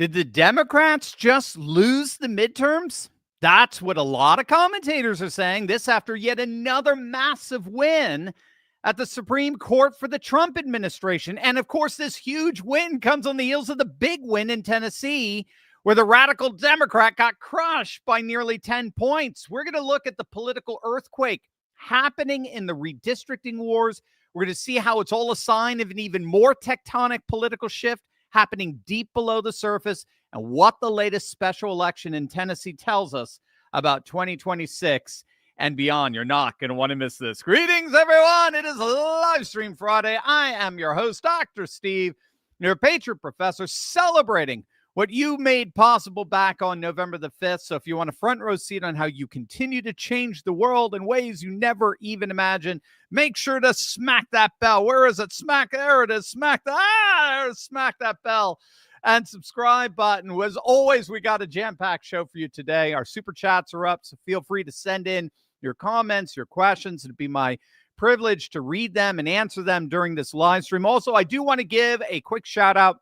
Did the Democrats just lose the midterms? That's what a lot of commentators are saying. This after yet another massive win at the Supreme Court for the Trump administration. And of course, this huge win comes on the heels of the big win in Tennessee, where the radical Democrat got crushed by nearly 10 points. We're going to look at the political earthquake happening in the redistricting wars. We're going to see how it's all a sign of an even more tectonic political shift happening deep below the surface, and what the latest special election in Tennessee tells us about 2026 and beyond. You're not going to want to miss this. Greetings, everyone. It is Livestream Friday. I am your host, Dr. Steve, your Patriot Professor, celebrating what you made possible back on November the 5th. So if you want a front row seat on how you continue to change the world in ways you never even imagined, make sure to smack that bell. Where is it? Smack. There it is. Smack that bell and subscribe button. As always, we got a jam-packed show for you today. Our super chats are up, so feel free to send in your comments, your questions. It'd be my privilege to read them and answer them during this live stream. Also, I do want to give a quick shout out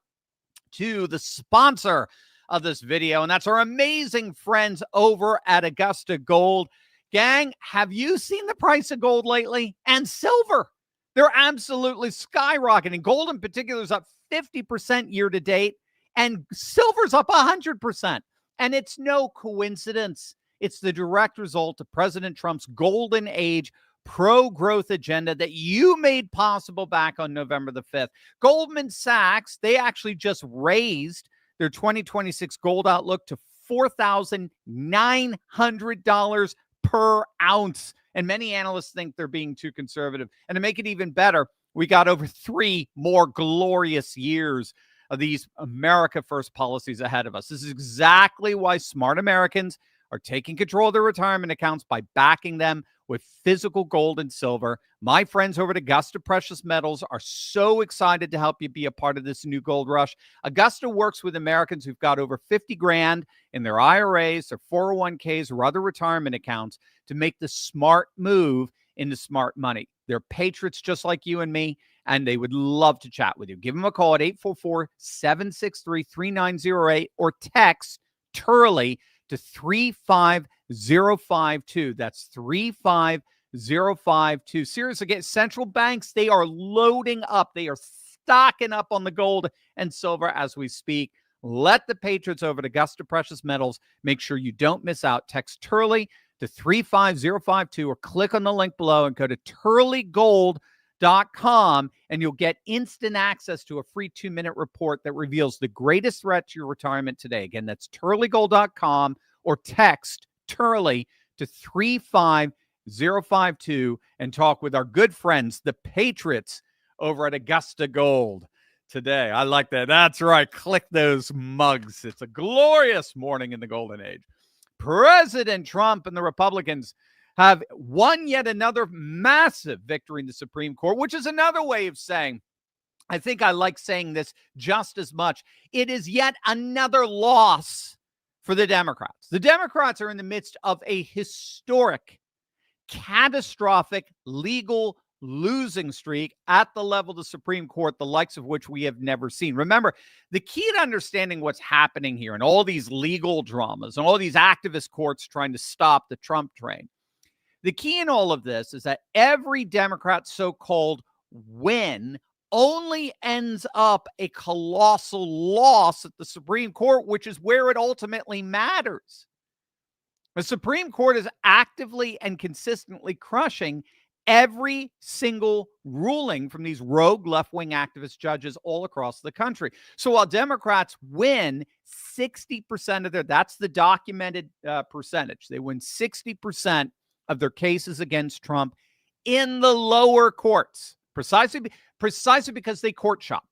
to the sponsor of this video, and that's our amazing friends over at Augusta Gold. Gang, have you seen the price of gold lately? And silver? They're absolutely skyrocketing. Gold in particular is up 50% year to date, and silver's up 100%. And it's no coincidence. It's the direct result of President Trump's golden age pro-growth agenda that you made possible back on November the 5th. Goldman Sachs, they actually just raised their 2026 gold outlook to $4,900 per ounce. And many analysts think they're being too conservative. And to make it even better, we got over 3 more glorious years of these America First policies ahead of us. This is exactly why smart Americans are taking control of their retirement accounts by backing them with physical gold and silver. My friends over at Augusta Precious Metals are so excited to help you be a part of this new gold rush. Augusta works with Americans who've got over 50 grand in their IRAs, their 401ks, or other retirement accounts to make the smart move into smart money. They're patriots just like you and me, and they would love to chat with you. Give them a call at 844-763-3908 or text Turley to 35052. That's 35052. Seriously, get central banks. They are loading up. They are stocking up on the gold and silver as we speak. Let the patriots over to Augusta Precious Metals make sure you don't miss out. Text Turley to 35052 or click on the link below and go to turleygold.com, and you'll get instant access to a free 2-minute report that reveals the greatest threat to your retirement today. Again, that's turleygold.com or text Turley to 35052 and talk with our good friends, the Patriots over at Augusta Gold today. I like that. That's right. Click those mugs. It's a glorious morning in the golden age. President Trump and the Republicans have won yet another massive victory in the Supreme Court, which is another way of saying, I think I like saying this just as much, it is yet another loss for the Democrats. The Democrats are in the midst of a historic, catastrophic legal losing streak at the level of the Supreme Court, the likes of which we have never seen. Remember, the key to understanding what's happening here and all these legal dramas and all these activist courts trying to stop the Trump train, the key in all of this is that every Democrat so-called win only ends up a colossal loss at the Supreme Court, which is where it ultimately matters. The Supreme Court is actively and consistently crushing every single ruling from these rogue left-wing activist judges all across the country. So while Democrats win 60% of that's the documented percentage. They win 60% of their cases against Trump in the lower courts, precisely because they court shop,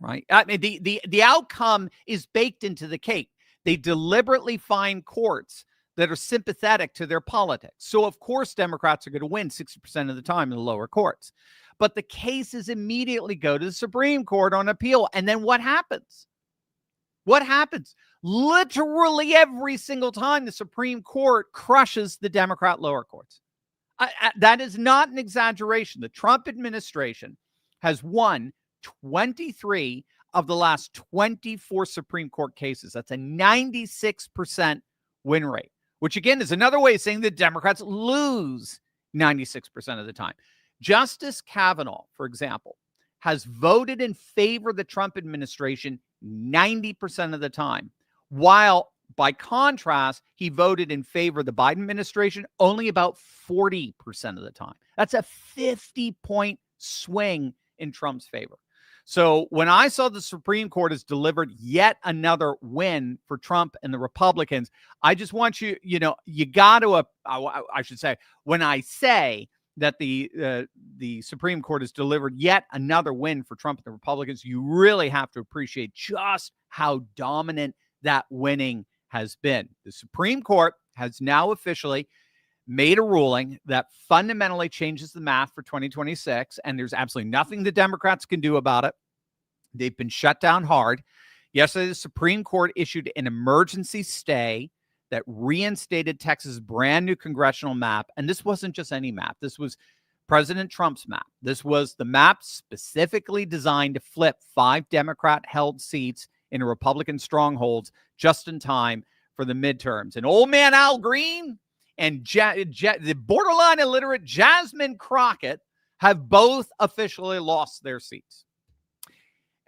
right? I mean, the outcome is baked into the cake. They deliberately find courts that are sympathetic to their politics. So, of course, Democrats are going to win 60% of the time in the lower courts. But the cases immediately go to the Supreme Court on appeal. And then what happens? What happens? Literally every single time the Supreme Court crushes the Democrat lower courts. That is not an exaggeration. The Trump administration has won 23 of the last 24 Supreme Court cases. That's a 96% win rate, which again is another way of saying the Democrats lose 96% of the time. Justice Kavanaugh, for example, has voted in favor of the Trump administration 90% of the time, while by contrast, he voted in favor of the Biden administration only about 40% of the time. That's a 50-point swing in Trump's favor. So when I saw the Supreme Court has delivered yet another win for Trump and the Republicans, I just want you got to, I should say, when I say that the Supreme Court has delivered yet another win for Trump and the Republicans, you really have to appreciate just how dominant that winning has been. The Supreme Court has now officially made a ruling that fundamentally changes the math for 2026, and there's absolutely nothing the Democrats can do about it. They've been shut down hard. Yesterday, the Supreme Court issued an emergency stay that reinstated Texas' brand new congressional map. And this wasn't just any map. This was President Trump's map. This was the map specifically designed to flip 5 Democrat-held seats into Republican strongholds just in time for the midterms. And old man Al Green and the borderline illiterate Jasmine Crockett have both officially lost their seats.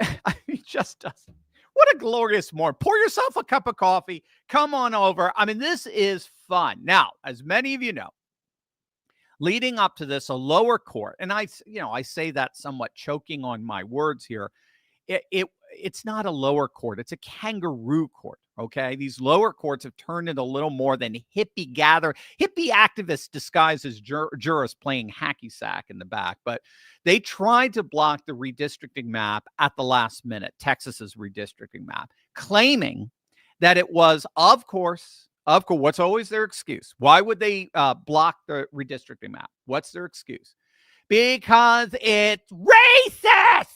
I mean, just doesn't. What a glorious morning. Pour yourself a cup of coffee. Come on over. I mean, this is fun. Now, as many of you know, leading up to this, a lower court, and I say that somewhat choking on my words here. It's not a lower court. It's a kangaroo court. Okay. These lower courts have turned into a little more than hippie activists disguised as jurists playing hacky sack in the back. But they tried to block the redistricting map at the last minute, Texas's redistricting map, claiming that it was, of course, what's always their excuse? Why would they block the redistricting map? What's their excuse? Because it's racist.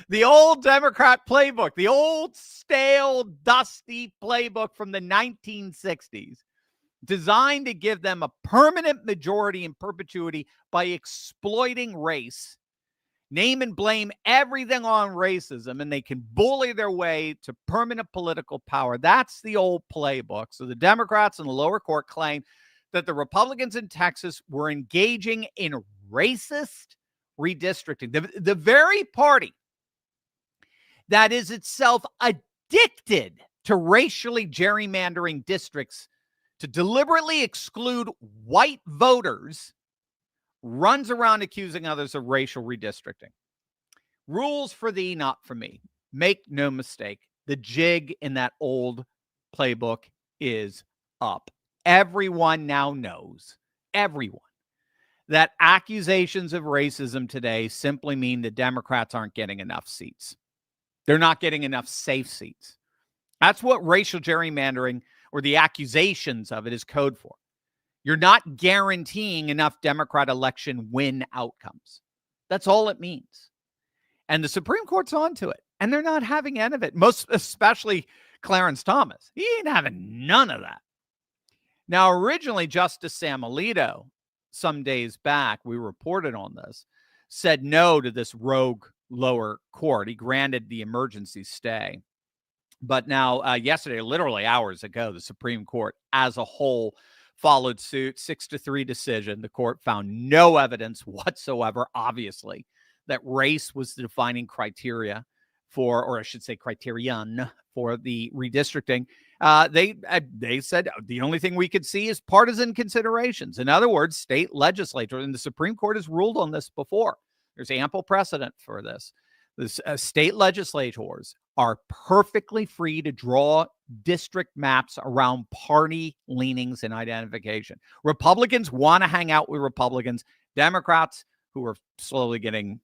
The old Democrat playbook, the old stale, dusty playbook from the 1960s, designed to give them a permanent majority in perpetuity by exploiting race, name and blame everything on racism, and they can bully their way to permanent political power. That's the old playbook. So the Democrats in the lower court claim that the Republicans in Texas were engaging in racist redistricting. The very party that is itself addicted to racially gerrymandering districts to deliberately exclude white voters runs around accusing others of racial redistricting. Rules for thee, not for me. Make no mistake, the jig in that old playbook is up. Everyone now knows, that accusations of racism today simply mean the Democrats aren't getting enough seats. They're not getting enough safe seats. That's what racial gerrymandering, or the accusations of it, is code for. You're not guaranteeing enough Democrat election win outcomes. That's all it means. And the Supreme Court's onto it, and they're not having any of it, most especially Clarence Thomas. He ain't having none of that. Now, originally, Justice Sam Alito, some days back, we reported on this, said no to this rogue lower court. He granted the emergency stay. But now, yesterday, literally hours ago, the Supreme Court as a whole followed suit, 6-3 decision. The court found no evidence whatsoever, obviously, that race was the defining criteria for, or I should say criterion for the redistricting. They said the only thing we could see is partisan considerations. In other words, state legislature, and the Supreme Court has ruled on this before. There's ample precedent for this. State legislators are perfectly free to draw district maps around party leanings and identification. Republicans want to hang out with Republicans. Democrats, who are slowly getting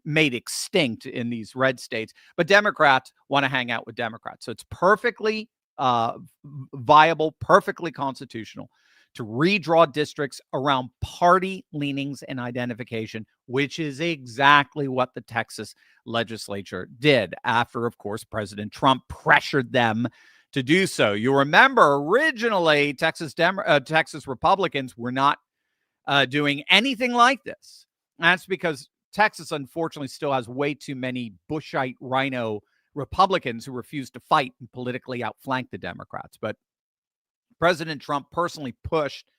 made extinct in these red states, but Democrats want to hang out with Democrats. So it's perfectly viable, perfectly constitutional to redraw districts around party leanings and identification, which is exactly what the Texas legislature did after, of course, President Trump pressured them to do so. You remember originally Texas Republicans were not doing anything like this. That's because Texas, unfortunately, still has way too many Bushite rhino Republicans who refuse to fight and politically outflank the Democrats. But President Trump personally pushed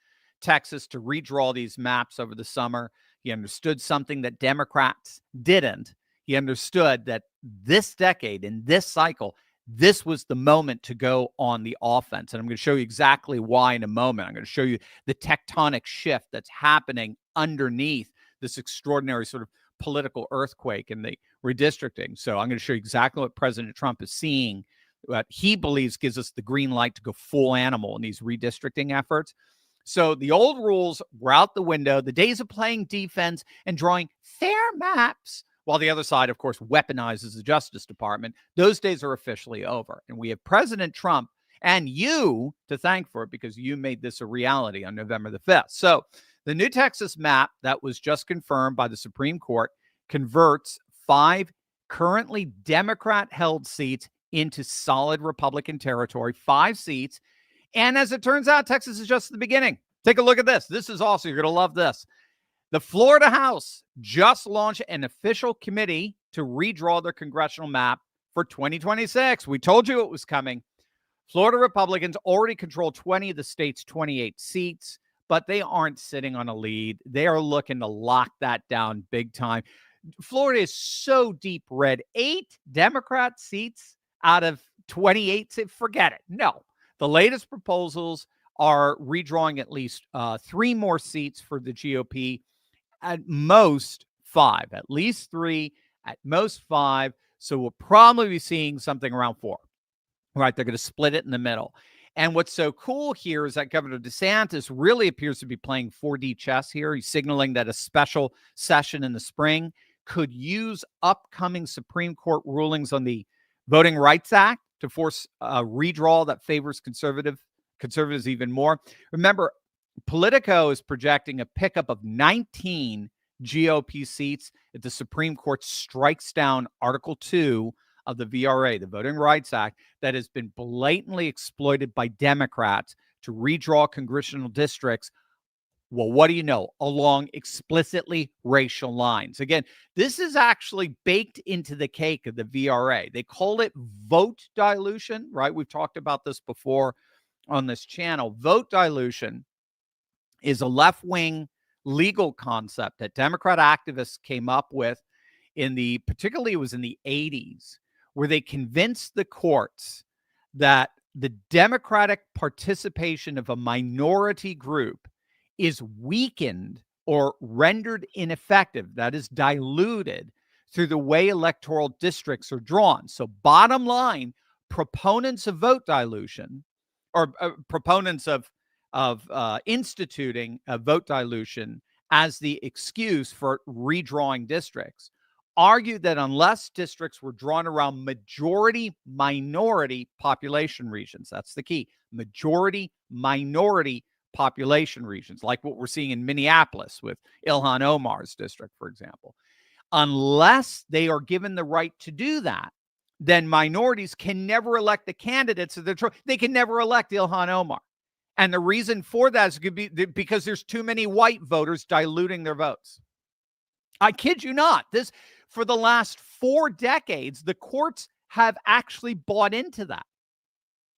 Texas to redraw these maps over the summer. He understood something that Democrats didn't. He understood that this decade, in this cycle, this was the moment to go on the offense. And I'm going to show you exactly why in a moment. I'm going to show you the tectonic shift that's happening underneath this extraordinary sort of political earthquake in the redistricting. So I'm going to show you exactly what President Trump is seeing, what he believes gives us the green light to go full animal in these redistricting efforts. So the old rules were out the window. The days of playing defense and drawing fair maps, while the other side, of course, weaponizes the Justice Department, those days are officially over. And we have President Trump and you to thank for it, because you made this a reality on November the 5th. So the new Texas map that was just confirmed by the Supreme Court converts 5 currently Democrat-held seats into solid Republican territory, 5 seats. And as it turns out, Texas is just the beginning. Take a look at this. This is awesome. You're going to love this. The Florida House just launched an official committee to redraw their congressional map for 2026. We told you it was coming. Florida Republicans already control 20 of the state's 28 seats, but they aren't sitting on a lead. They are looking to lock that down big time. Florida is so deep red. 8 Democrat seats out of 28. Forget it. No. The latest proposals are redrawing at least 3 more seats for the GOP. At most 5, at least 3, at most 5. So we'll probably be seeing something around 4, right? They're going to split it in the middle. And what's so cool here is that Governor DeSantis really appears to be playing 4D chess here. He's signaling that a special session in the spring could use upcoming Supreme Court rulings on the Voting Rights Act to force a redraw that favors conservatives even more. Remember, Politico is projecting a pickup of 19 GOP seats if the Supreme Court strikes down Article 2 of the VRA, the Voting Rights Act, that has been blatantly exploited by Democrats to redraw congressional districts. Well, what do you know? Along explicitly racial lines. Again, this is actually baked into the cake of the VRA. They call it vote dilution, right? We've talked about this before on this channel. Vote dilution is a left-wing legal concept that Democrat activists came up with particularly it was in the 80s, where they convinced the courts that the Democratic participation of a minority group is weakened or rendered ineffective, that is diluted, through the way electoral districts are drawn. So bottom line, proponents of vote dilution, or proponents of instituting a vote dilution as the excuse for redrawing districts, argued that unless districts were drawn around majority-minority population regions, that's the key, majority-minority population regions, like what we're seeing in Minneapolis with Ilhan Omar's district, for example, unless they are given the right to do that, then minorities can never elect the candidates of their choice. They can never elect Ilhan Omar. And the reason for that is because there's too many white voters diluting their votes. I kid you not. This, for the last 4 decades, the courts have actually bought into that.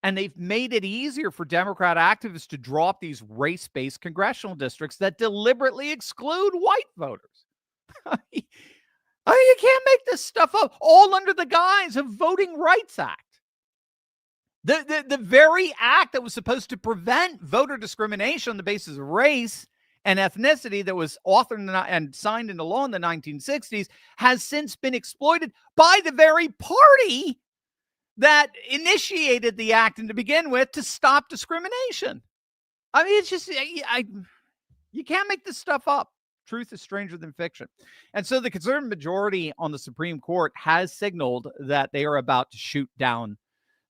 And they've made it easier for Democrat activists to draw up these race-based congressional districts that deliberately exclude white voters. You can't make this stuff up, all under the guise of Voting Rights Act. The very act that was supposed to prevent voter discrimination on the basis of race and ethnicity, that was authored and signed into law in the 1960s, has since been exploited by the very party that initiated the act and to begin with to stop discrimination. I mean, it's just, you can't make this stuff up. Truth is stranger than fiction. And so the conservative majority on the Supreme Court has signaled that they are about to shoot down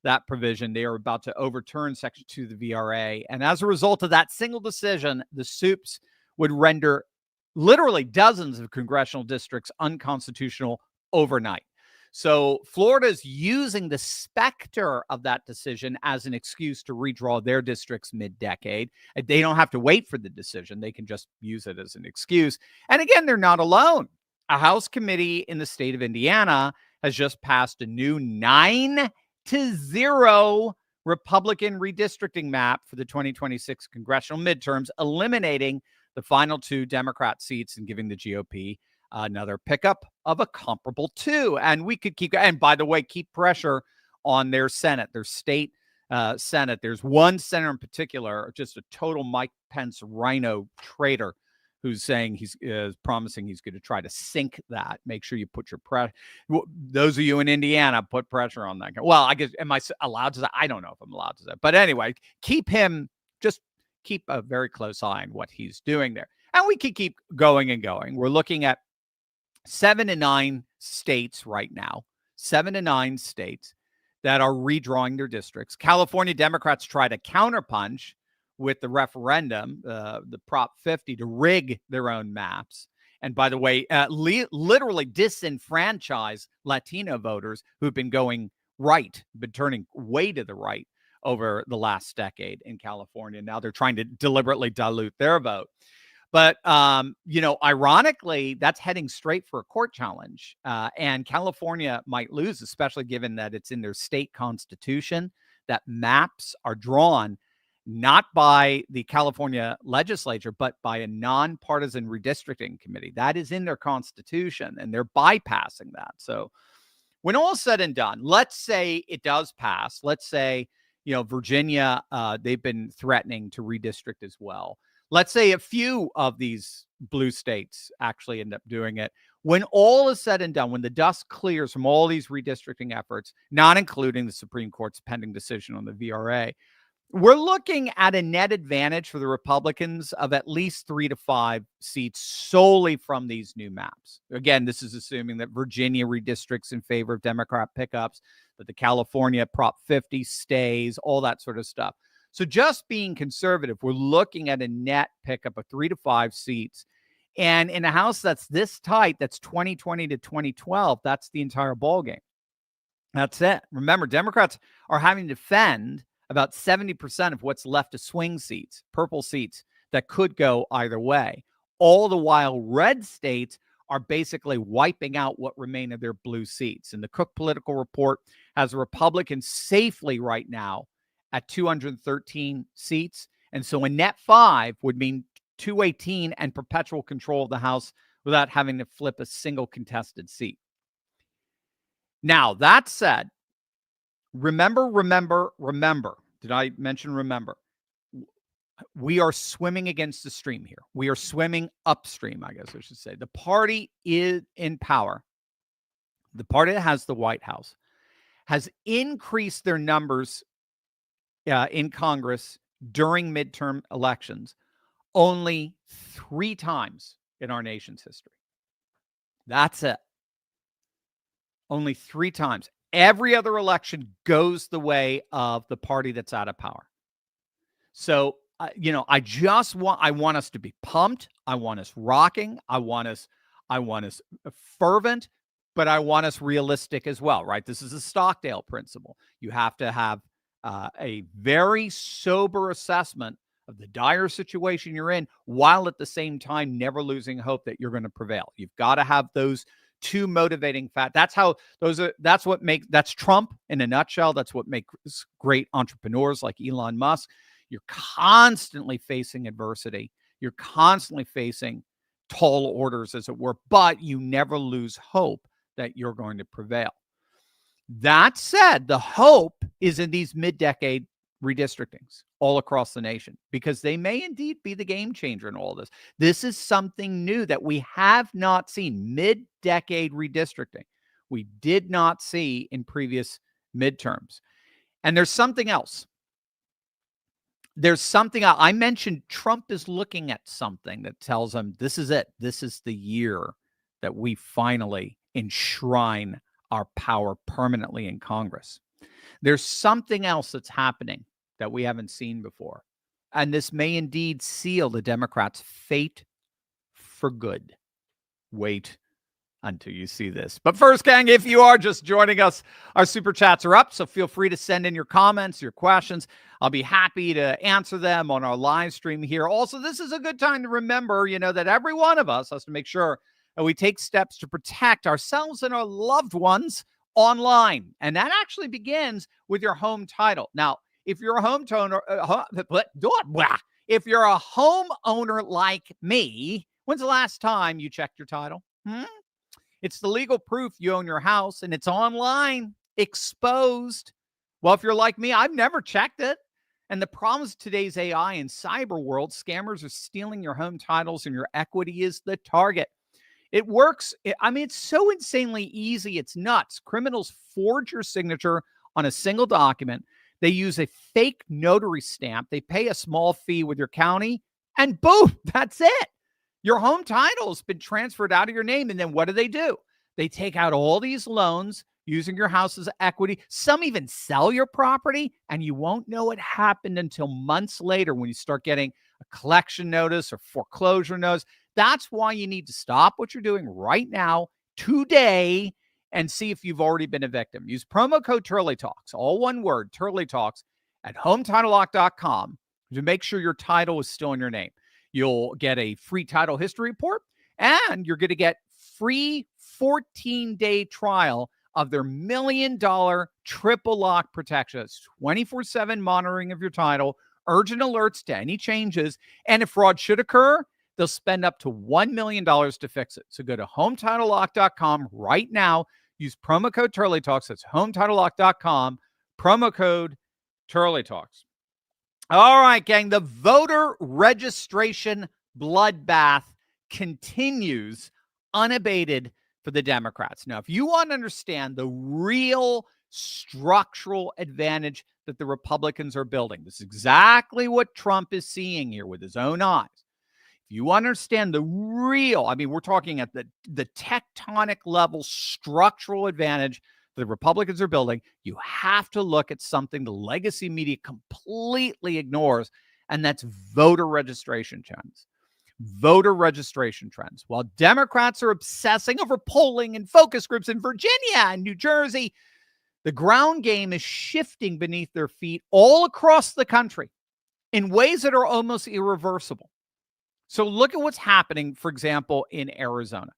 that provision. They are about to overturn Section 2 of the VRA. And as a result of that single decision, the SUPs would render literally dozens of congressional districts unconstitutional overnight. So Florida is using the specter of that decision as an excuse to redraw their districts mid-decade. They don't have to wait for the decision. They can just use it as an excuse. And again, they're not alone. a House committee in the state of Indiana has just passed a new 9-0 Republican redistricting map for the 2026 congressional midterms, eliminating the final 2 Democrat seats and giving the GOP another pickup of a comparable 2. And we could keep, and by the way, keep pressure on their Senate, their state Senate. There's one senator in particular, just a total Mike Pence rhino traitor, who's saying he's promising he's going to try to sink that. Make sure you put your pressure. Those of you in Indiana, put pressure on that guy. Well, I guess, am I allowed to say? I don't know if I'm allowed to say. But anyway, keep a very close eye on what he's doing there. And we could keep going and going. We're looking at 7 to 9 states right now, 7 to 9 states that are redrawing their districts. California Democrats tried a counterpunch with the referendum, the Prop 50, to rig their own maps. And by the way, literally disenfranchise Latino voters who've been going right, been turning way to the right over the last decade in California. Now they're trying to deliberately dilute their vote. But, ironically, that's heading straight for a court challenge. And California might lose, especially given that it's in their state constitution that maps are drawn not by the California legislature, but by a nonpartisan redistricting committee. That is in their constitution, and they're bypassing that. So when all is said and done, let's say it does pass. Let's say, Virginia, they've been threatening to redistrict as well. Let's say a few of these blue states actually end up doing it. When all is said and done, when the dust clears from all these redistricting efforts, not including the Supreme Court's pending decision on the VRA, we're looking at a net advantage for the Republicans of at least 3 to 5 seats solely from these new maps. Again, this is assuming that Virginia redistricts in favor of Democrat pickups, that the California Prop 50 stays, all that sort of stuff. So just being conservative, we're looking at a net pickup of 3 to 5 seats. And in a House that's this tight, that's 2020 to 2012, that's the entire ballgame. That's it. Remember, Democrats are having to defend about 70% of what's left of swing seats, purple seats that could go either way. All the while, red states are basically wiping out what remain of their blue seats. And the Cook Political Report has Republicans safely right now at 213 seats. And so a net 5 would mean 218 and perpetual control of the House without having to flip a single contested seat. Now, that said, remember. Did I mention remember? We are swimming against the stream here. We are swimming upstream, I guess I should say. The party is in power. The party that has the White House has increased their numbers in Congress during midterm elections only 3 times in our nation's history. That's it. Only 3 times. Every other election goes the way of the party that's out of power. So, I want us to be pumped. I want us rocking. I want us fervent, but I want us realistic as well, right? This is a Stockdale principle. You have to have a very sober assessment of the dire situation you're in, while at the same time never losing hope that you're going to prevail. You've got to have those 2 motivating factors. That's Trump in a nutshell. That's what makes great entrepreneurs like Elon Musk. You're constantly facing adversity. You're constantly facing tall orders, as it were, but you never lose hope that you're going to prevail. That said, the hope is in these mid-decade redistrictings all across the nation, because they may indeed be the game changer in all this. This is something new that we have not seen. Mid-decade redistricting we did not see in previous midterms. And there's something else. I mentioned Trump is looking at something that tells him this is it. This is the year that we finally enshrine our power permanently in Congress. There's something else that's happening that we haven't seen before. And this may indeed seal the Democrats' fate for good. Wait until you see this. But first, gang, if you are just joining us, our super chats are up. So feel free to send in your comments, your questions. I'll be happy to answer them on our live stream here. Also, this is a good time to remember, that every one of us has to make sure and we take steps to protect ourselves and our loved ones online. And that actually begins with your home title. Now, if you're a if you're a homeowner like me, when's the last time you checked your title? It's the legal proof you own your house, and it's online, exposed. Well, if you're like me, I've never checked it. And the problems of today's AI and cyber world, scammers are stealing your home titles and your equity is the target. It works. It's so insanely easy. It's nuts. Criminals forge your signature on a single document. They use a fake notary stamp. They pay a small fee with your county, and boom, that's it. Your home title has been transferred out of your name. And then what do? They take out all these loans using your house as equity. Some even sell your property, and you won't know it happened until months later when you start getting a collection notice or foreclosure notice. That's why you need to stop what you're doing right now, today, and see if you've already been a victim. Use promo code Turley Talks, all one word, Turley Talks, at HometitleLock.com to make sure your title is still in your name. You'll get a free title history report, and you're going to get free 14-day trial of their $1 million triple lock protection. It's 24/7 monitoring of your title, urgent alerts to any changes, and if fraud should occur, they'll spend up to $1 million to fix it. So go to HometitleLock.com right now. Use promo code Turley Talks. That's HometitleLock.com. Promo code Turley Talks. All right, gang. The voter registration bloodbath continues unabated for the Democrats. Now, if you want to understand the real structural advantage that the Republicans are building, this is exactly what Trump is seeing here with his own eyes. If you understand the real, we're talking at the tectonic level structural advantage the Republicans are building, you have to look at something the legacy media completely ignores, and that's voter registration trends. Voter registration trends. While Democrats are obsessing over polling and focus groups in Virginia and New Jersey, the ground game is shifting beneath their feet all across the country in ways that are almost irreversible. So look at what's happening, for example, in Arizona.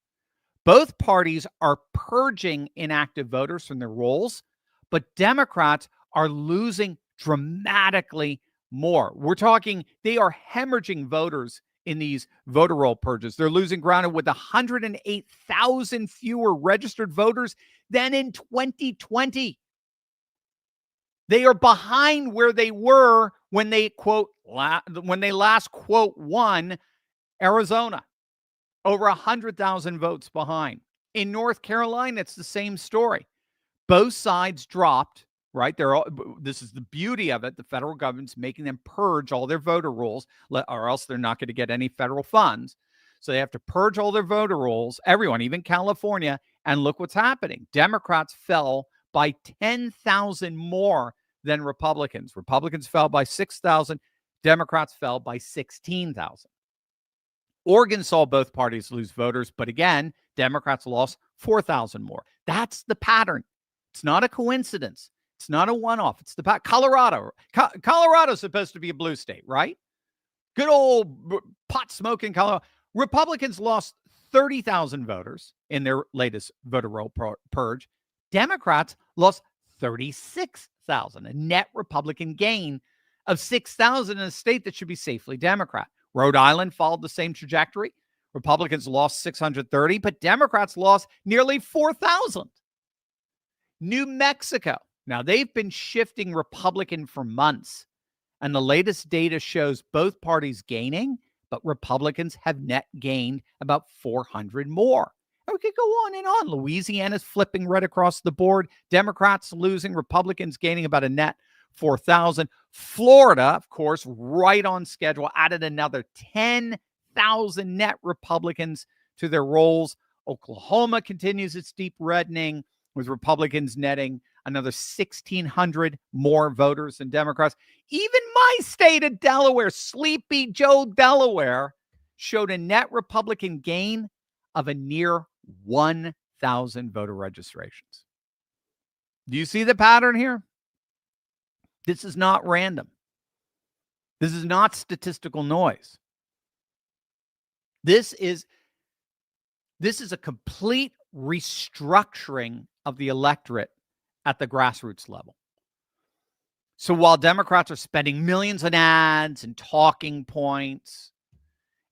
Both parties are purging inactive voters from their rolls, but Democrats are losing dramatically more. We're talking, they are hemorrhaging voters in these voter roll purges. They're losing ground with 108,000 fewer registered voters than in 2020. They are behind where they were when they last won Arizona. Over 100,000 votes behind. In North Carolina, it's the same story. Both sides dropped, right? This is the beauty of it. The federal government's making them purge all their voter rolls, or else they're not going to get any federal funds. So they have to purge all their voter rolls, everyone, even California, and look what's happening. Democrats fell by 10,000 more than Republicans. Republicans fell by 6,000. Democrats fell by 16,000. Oregon saw both parties lose voters, but again, Democrats lost 4,000 more. That's the pattern. It's not a coincidence. It's not a one-off. It's the Colorado. Colorado's supposed to be a blue state, right? Good old pot-smoking Colorado. Republicans lost 30,000 voters in their latest voter roll purge. Democrats lost 36,000, a net Republican gain of 6,000 in a state that should be safely Democrat. Rhode Island followed the same trajectory. Republicans lost 630, but Democrats lost nearly 4,000. New Mexico. Now, they've been shifting Republican for months, and the latest data shows both parties gaining, but Republicans have net gained about 400 more. And we could go on and on. Louisiana's flipping right across the board. Democrats losing, Republicans gaining about a net 4,000. Florida, of course, right on schedule, added another 10,000 net Republicans to their rolls. Oklahoma continues its deep reddening, with Republicans netting another 1,600 more voters than Democrats. Even my state of Delaware, Sleepy Joe, Delaware, showed a net Republican gain of a near 1,000 voter registrations. Do you see the pattern here? This is not random. This is not statistical noise. This is This is a complete restructuring of the electorate at the grassroots level. So while Democrats are spending millions on ads and talking points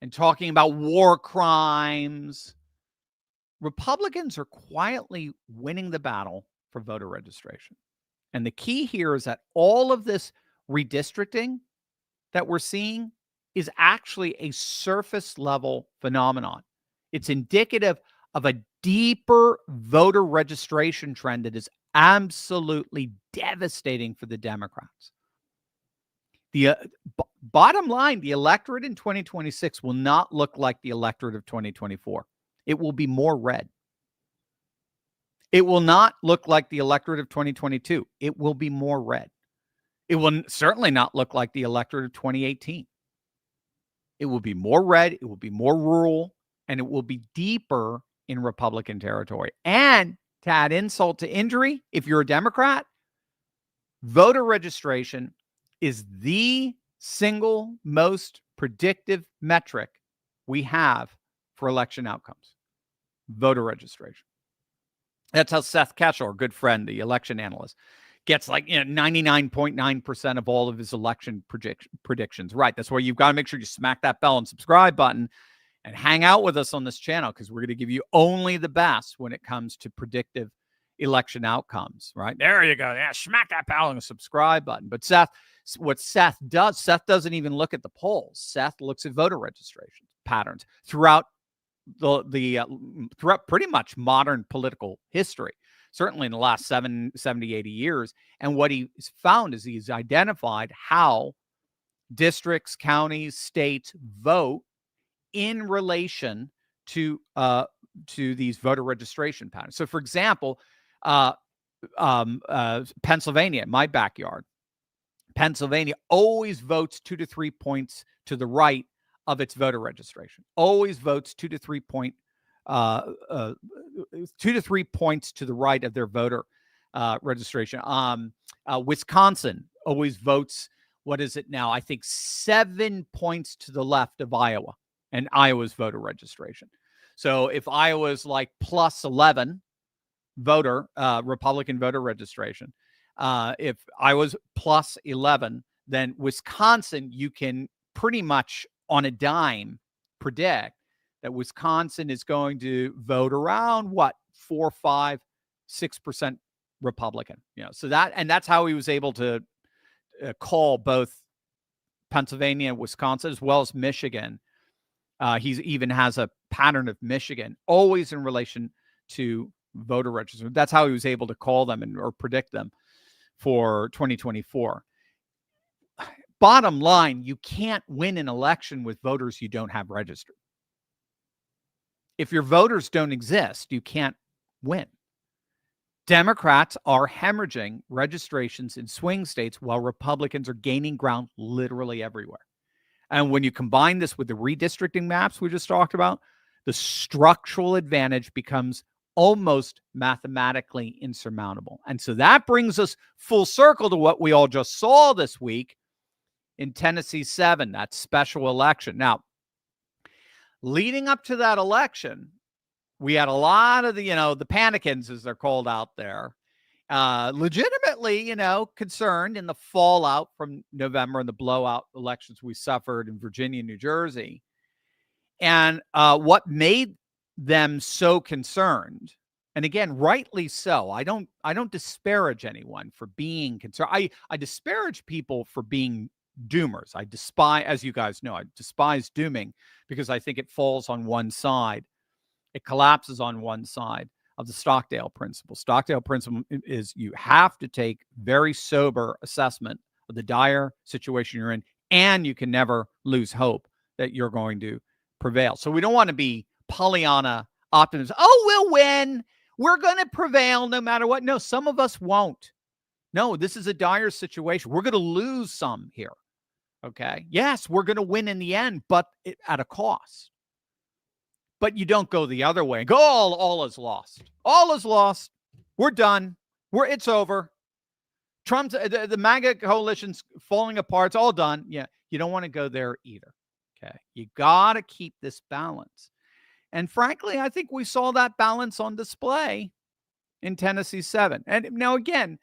and talking about war crimes, Republicans are quietly winning the battle for voter registration. And the key here is that all of this redistricting that we're seeing is actually a surface level phenomenon. It's indicative of a deeper voter registration trend that is absolutely devastating for the Democrats. The bottom line, the electorate in 2026 will not look like the electorate of 2024. It will be more red. It will not look like the electorate of 2022. It will be more red. It will certainly not look like the electorate of 2018. It will be more red, it will be more rural, and it will be deeper in Republican territory. And to add insult to injury, if you're a Democrat, voter registration is the single most predictive metric we have for election outcomes. Voter registration. That's how Seth Keshel, our good friend, the election analyst, gets like 99.9% of all of his election predictions right. That's why you've got to make sure you smack that bell and subscribe button and hang out with us on this channel, because we're going to give you only the best when it comes to predictive election outcomes, right? There you go. Yeah, smack that bell and the subscribe button. But what Seth doesn't even look at the polls. Seth looks at voter registration patterns throughout throughout pretty much modern political history, certainly in the last 70, 80 years. And what he's found is he's identified how districts, counties, states vote in relation to these voter registration patterns. So, for example, Pennsylvania, my backyard, Pennsylvania always votes 2 to 3 points to the right of its voter registration. Always votes 2 to 3 points to the right of their voter registration. Wisconsin always votes, what is it now? I think 7 points to the left of Iowa and Iowa's voter registration. So if Iowa's like plus 11 Republican voter registration, if Iowa's plus 11, then Wisconsin, you can pretty much on a dime predict that Wisconsin is going to vote around 4, 5, 6% Republican. So that's how he was able to call both Pennsylvania and Wisconsin as well as Michigan. He even has a pattern of Michigan always in relation to voter registration. That's how he was able to call them or predict them for 2024. Bottom line, you can't win an election with voters you don't have registered. If your voters don't exist, you can't win. Democrats are hemorrhaging registrations in swing states while Republicans are gaining ground literally everywhere. And when you combine this with the redistricting maps we just talked about, the structural advantage becomes almost mathematically insurmountable. And so that brings us full circle to what we all just saw this week in Tennessee 7, that special election. Now, leading up to that election, we had a lot of the panicans, as they're called out there, legitimately, concerned in the fallout from November and the blowout elections we suffered in Virginia and New Jersey. And what made them so concerned, and again, rightly so, I don't disparage anyone for being concerned. I disparage people for being doomers. I despise, as you guys know, I despise dooming because I think it falls on one side. It collapses on one side of the Stockdale principle. Stockdale principle is you have to take very sober assessment of the dire situation you're in, and you can never lose hope that you're going to prevail. So we don't want to be Pollyanna optimists. Oh, we'll win. We're going to prevail no matter what. No, some of us won't. No, this is a dire situation. We're going to lose some here. Okay. Yes, we're going to win in the end, but at a cost. But you don't go the other way and go, all is lost. All is lost. We're done. It's over. Trump's the MAGA coalition's falling apart. It's all done. Yeah. You don't want to go there either. Okay. You got to keep this balance. And frankly, I think we saw that balance on display in Tennessee 7. And now, again,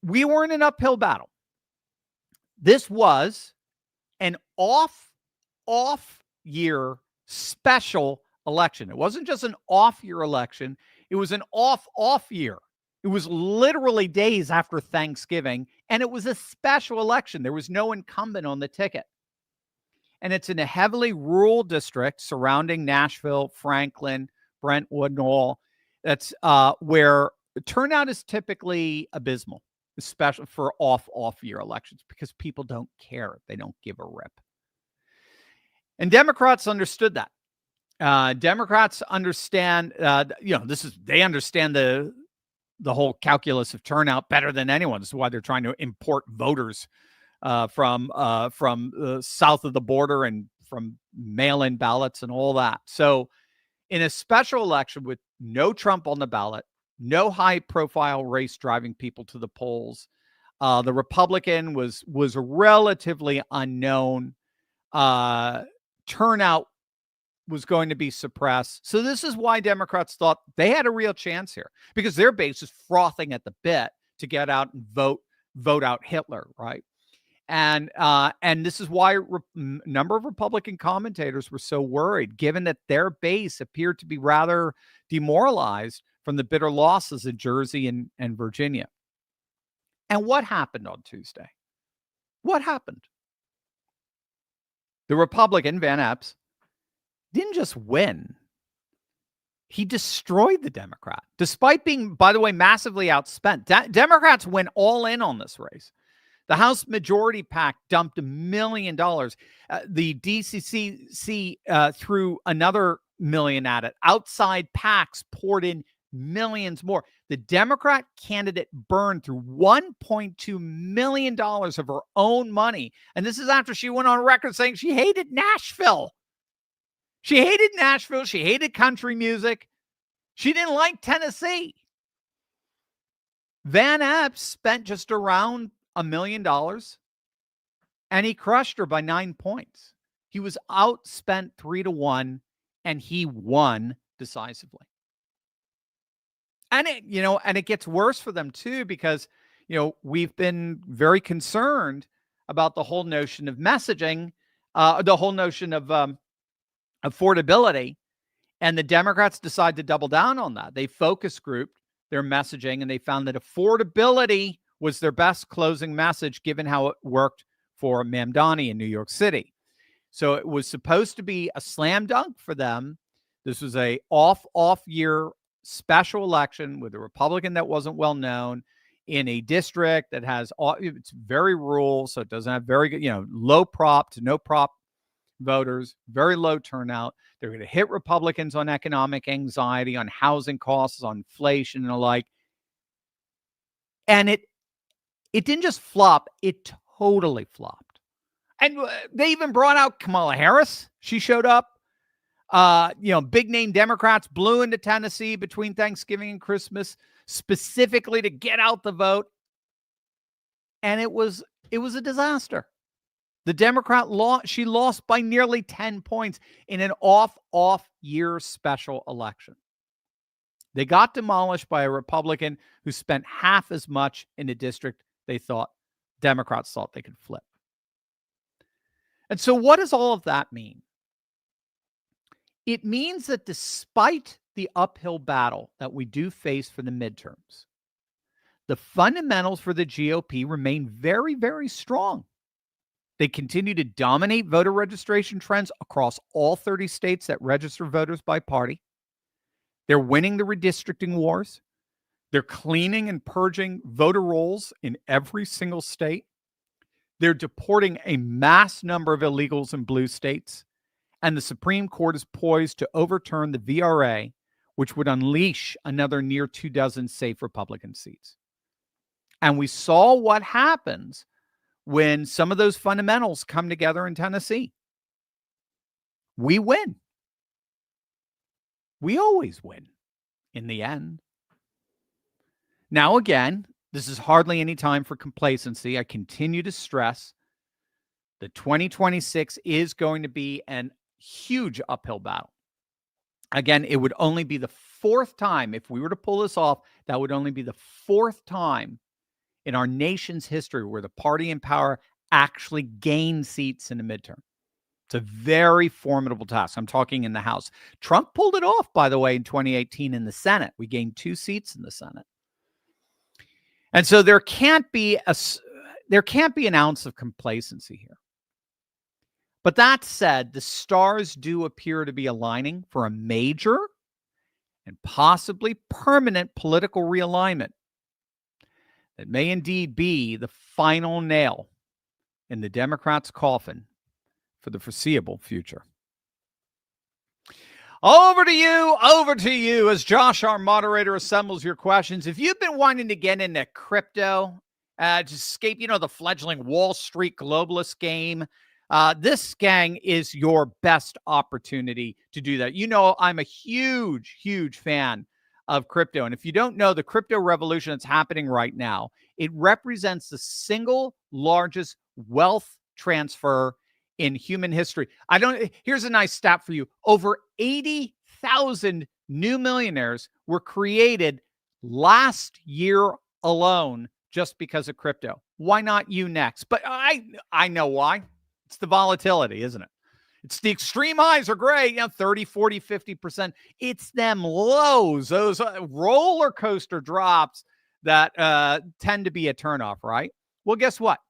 we were in an uphill battle. This was an off year special election. It wasn't just an off year election. It was an off year. It was literally days after Thanksgiving, and it was a special election. There was no incumbent on the ticket. And it's in a heavily rural district surrounding Nashville, Franklin, Brentwood, and all. That's where the turnout is typically abysmal, especially for off year elections, because people don't care. They don't give a rip. And Democrats understood that. Democrats understand, they understand the whole calculus of turnout better than anyone. This is why they're trying to import voters from south of the border and from mail-in ballots and all that. So in a special election with no Trump on the ballot, no high-profile race driving people to the polls, the Republican was relatively unknown. Turnout was going to be suppressed. So this is why Democrats thought they had a real chance here, because their base is frothing at the bit to get out and vote out Hitler, right? And this is why a number of Republican commentators were so worried, given that their base appeared to be rather demoralized from the bitter losses in Jersey and Virginia. And what happened on Tuesday? What happened? The Republican, Van Epps, didn't just win. He destroyed the Democrat, despite being, by the way, massively outspent. Democrats went all in on this race. The House Majority PAC dumped $1 million. The DCCC threw another $1 million at it. Outside PACs poured in millions more. The Democrat candidate burned through $1.2 million of her own money. And this is after she went on record saying she hated Nashville. She hated Nashville. She hated country music. She didn't like Tennessee. Van Epps spent just around $1 million, and he crushed her by 9 points. He was outspent 3-1, and he won decisively. And it gets worse for them too, because we've been very concerned about the whole notion of messaging, the whole notion of affordability, and the Democrats decide to double down on that. They focus grouped their messaging, and they found that affordability was their best closing message, given how it worked for Mamdani in New York City. So it was supposed to be a slam dunk for them. This was a off year special election with a Republican that wasn't well known in a district that it's very rural, so it doesn't have very good, low prop to no prop voters, very low turnout. They're going to hit Republicans on economic anxiety, on housing costs, on inflation and the like. And it didn't just flop, it totally flopped. And they even brought out Kamala Harris. She showed up. Big name Democrats blew into Tennessee between Thanksgiving and Christmas, specifically to get out the vote. And it was a disaster. The Democrat she lost by nearly 10 points in an off year special election. They got demolished by a Republican who spent half as much in a district Democrats thought they could flip. And so what does all of that mean? It means that despite the uphill battle that we do face for the midterms, the fundamentals for the GOP remain very, very strong. They continue to dominate voter registration trends across all 30 states that register voters by party. They're winning the redistricting wars. They're cleaning and purging voter rolls in every single state. They're deporting a mass number of illegals in blue states. And the Supreme Court is poised to overturn the VRA, which would unleash another near 24 safe Republican seats. And we saw what happens when some of those fundamentals come together in Tennessee. We win. We always win in the end. Now, again, this is hardly any time for complacency. I continue to stress that 2026 is going to be an huge uphill battle. Again, it would only be the fourth time, if we were to pull this off, that would only be the fourth time in our nation's history where the party in power actually gained seats in a midterm. It's a very formidable task. I'm talking in the House. Trump pulled it off, by the way, in 2018 in the Senate. We gained 2 seats in the Senate. And so there can't be an ounce of complacency here. But that said, the stars do appear to be aligning for a major and possibly permanent political realignment that may indeed be the final nail in the Democrats' coffin for the foreseeable future. Over to you, as Josh, our moderator, assembles your questions. If you've been wanting to get into crypto, to escape, the fledgling Wall Street globalist game, this, gang, is your best opportunity to do that. I'm a huge, huge fan of crypto. And if you don't know, the crypto revolution that's happening right now, it represents the single largest wealth transfer in human history. Here's a nice stat for you. Over 80,000 new millionaires were created last year alone just because of crypto. Why not you next? But I know why. It's the volatility, isn't it? It's the extreme highs are great, 30, 40, 50%. It's them lows, those roller coaster drops that tend to be a turnoff, right? Well, guess what?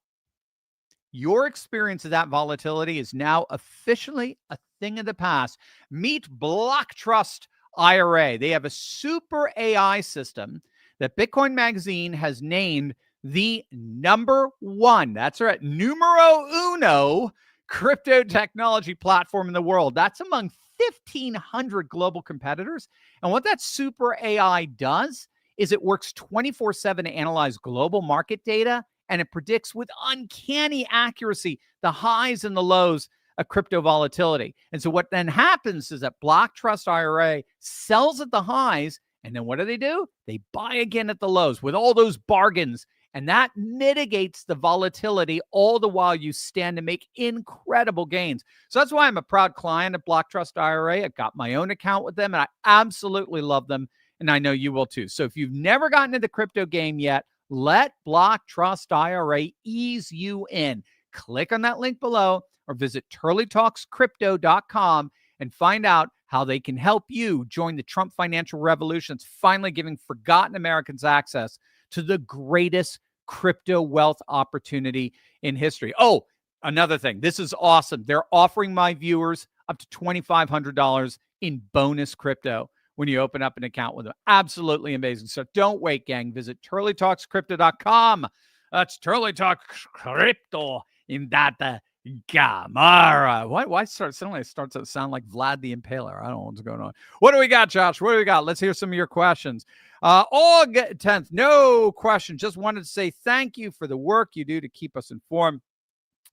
Your experience of that volatility is now officially a thing of the past. Meet Block Trust IRA. They have a super AI system that Bitcoin Magazine has named the #1. That's right, numero uno crypto technology platform in the world. That's among 1,500 global competitors. And what that super AI does is it works 24/7 to analyze global market data, and it predicts with uncanny accuracy the highs and the lows of crypto volatility. And so what then happens is that Block Trust IRA sells at the highs, and then what do? They buy again at the lows with all those bargains, and that mitigates the volatility, all the while you stand to make incredible gains. So that's why I'm a proud client of Block Trust IRA. I've got my own account with them, and I absolutely love them, and I know you will too. So if you've never gotten into the crypto game yet, let Block Trust IRA ease you in. Click on that link below or visit turleytalkscrypto.com and find out how they can help you join the Trump financial revolution. It's finally giving forgotten Americans access to the greatest crypto wealth opportunity in history. Oh, another thing. This is awesome. They're offering my viewers up to $2,500 in bonus crypto when you open up an account with them. Absolutely amazing. So don't wait, gang. Visit turleytalkscrypto.com. That's Turley Talk Crypto in data Gamara. Why suddenly it starts to sound like Vlad the Impaler? I don't know what's going on. What do we got, Josh? What do we got? Let's hear some of your questions. August 10th, no question. Just wanted to say thank you for the work you do to keep us informed.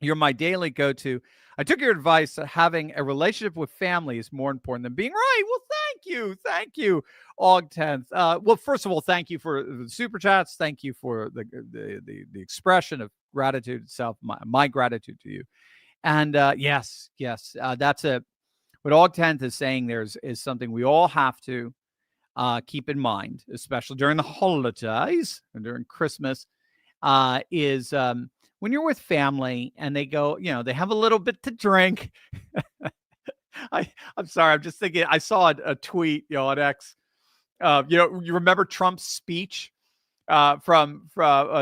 You're my daily go-to. I took your advice that having a relationship with family is more important than being right. Well, thank you, Aug 10th. Well, first of all, thank you for the super chats. Thank you for the expression of gratitude itself. My gratitude to you. And yes, that's what Aug 10th is saying. Is something we all have to keep in mind, especially during the holidays and during Christmas. Is when you're with family and they go, they have a little bit to drink. I'm sorry. I'm just thinking, I saw a tweet, on X. You remember Trump's speech from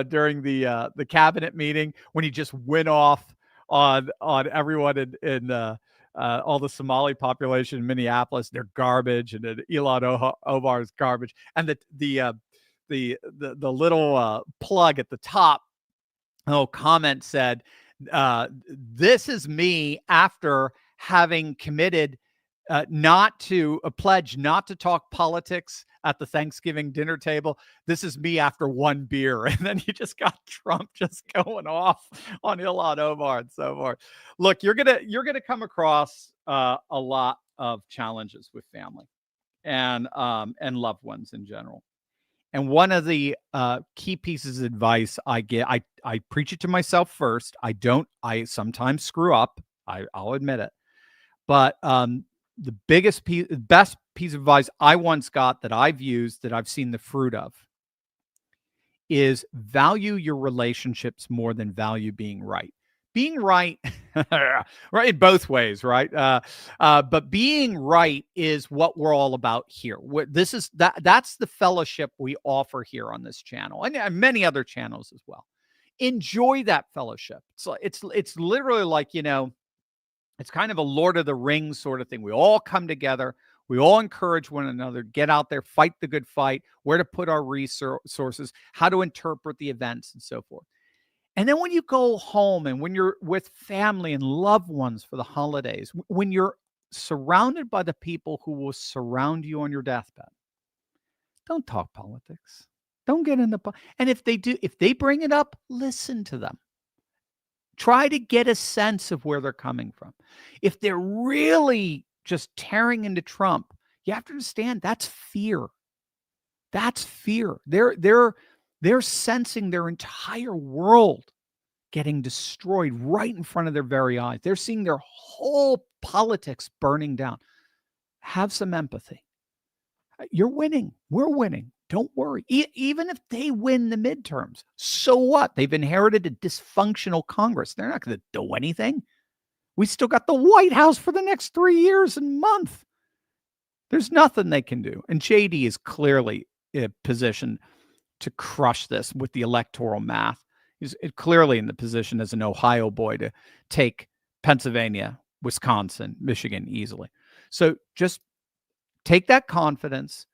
during the cabinet meeting when he just went off on everyone in all the Somali population in Minneapolis. They're garbage, and then Ilhan Omar is garbage, and the little plug at the top. Comment said, this is me after having committed not to pledge not to talk politics at the Thanksgiving dinner table. This is me after one beer. And then you just got Trump just going off on Ilhan Omar and so forth. Look, you're gonna come across a lot of challenges with family and loved ones in general. And one of the key pieces of advice I get, I preach it to myself first. I sometimes screw up. I'll admit it. But the best piece of advice I once got that I've used, that I've seen the fruit of, is value your relationships more than value being right. Being right, right, in both ways, right? But being right is what we're all about here. That's the fellowship we offer here on this channel, and many other channels as well. Enjoy that fellowship. So it's literally like, it's kind of a Lord of the Rings sort of thing. We all come together. We all encourage one another, get out there, fight the good fight, where to put our resources, how to interpret the events, and so forth. And then when you go home and when you're with family and loved ones for the holidays, when you're surrounded by the people who will surround you on your deathbed, don't talk politics. Don't get into and if they bring it up, listen to them. Try to get a sense of where they're coming from. If they're really just tearing into Trump, you have to understand that's fear. That's fear. They're sensing their entire world getting destroyed right in front of their very eyes. They're seeing their whole politics burning down. Have some empathy. You're winning. We're winning. Don't worry. Even if they win the midterms, so what? They've inherited a dysfunctional Congress. They're not going to do anything. We still got the White House for the next 3 years and month. There's nothing they can do. And JD is clearly positioned to crush this with the electoral math. He's clearly in the position as an Ohio boy to take Pennsylvania, Wisconsin, Michigan easily. So just take that confidence,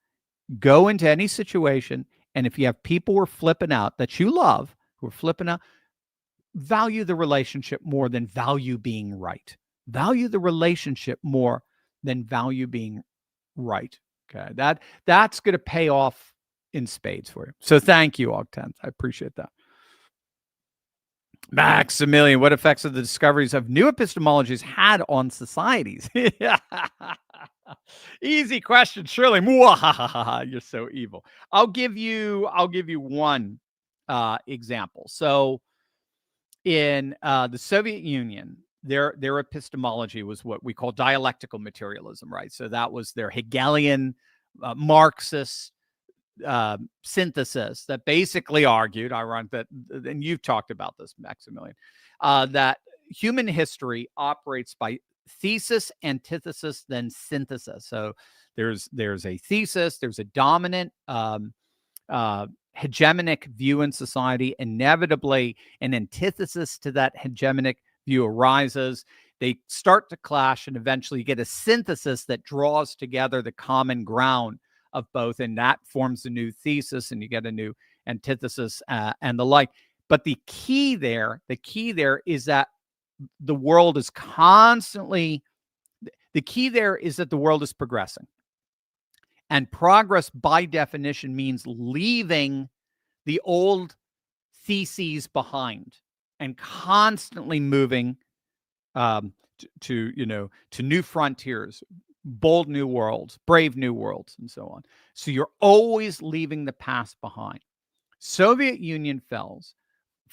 go into any situation, and if you have people who are flipping out that you love, who are flipping out, value the relationship more than value being right. Value the relationship more than value being right. Okay, that's going to pay off in spades for you. So thank you, Aug10th. I appreciate that. Maximilian, what effects have the discoveries of new epistemologies had on societies? Easy question, Shirley. You're so evil. I'll give you one example. So in the Soviet Union, their epistemology was what we call dialectical materialism, right? So that was their Hegelian Marxist synthesis that basically argued, and you've talked about this, Maximilian, that human history operates by thesis, antithesis, then synthesis. So there's a thesis, there's a dominant hegemonic view in society. Inevitably, an antithesis to that hegemonic view arises. They start to clash, and eventually you get a synthesis that draws together the common ground of both, and that forms a new thesis, and you get a new antithesis and the like. But the key there is that the world is constantly, the key there is that the world is progressing. And progress, by definition, means leaving the old theses behind and constantly moving to new frontiers, bold new worlds, brave new worlds, and so on. So you're always leaving the past behind. Soviet Union falls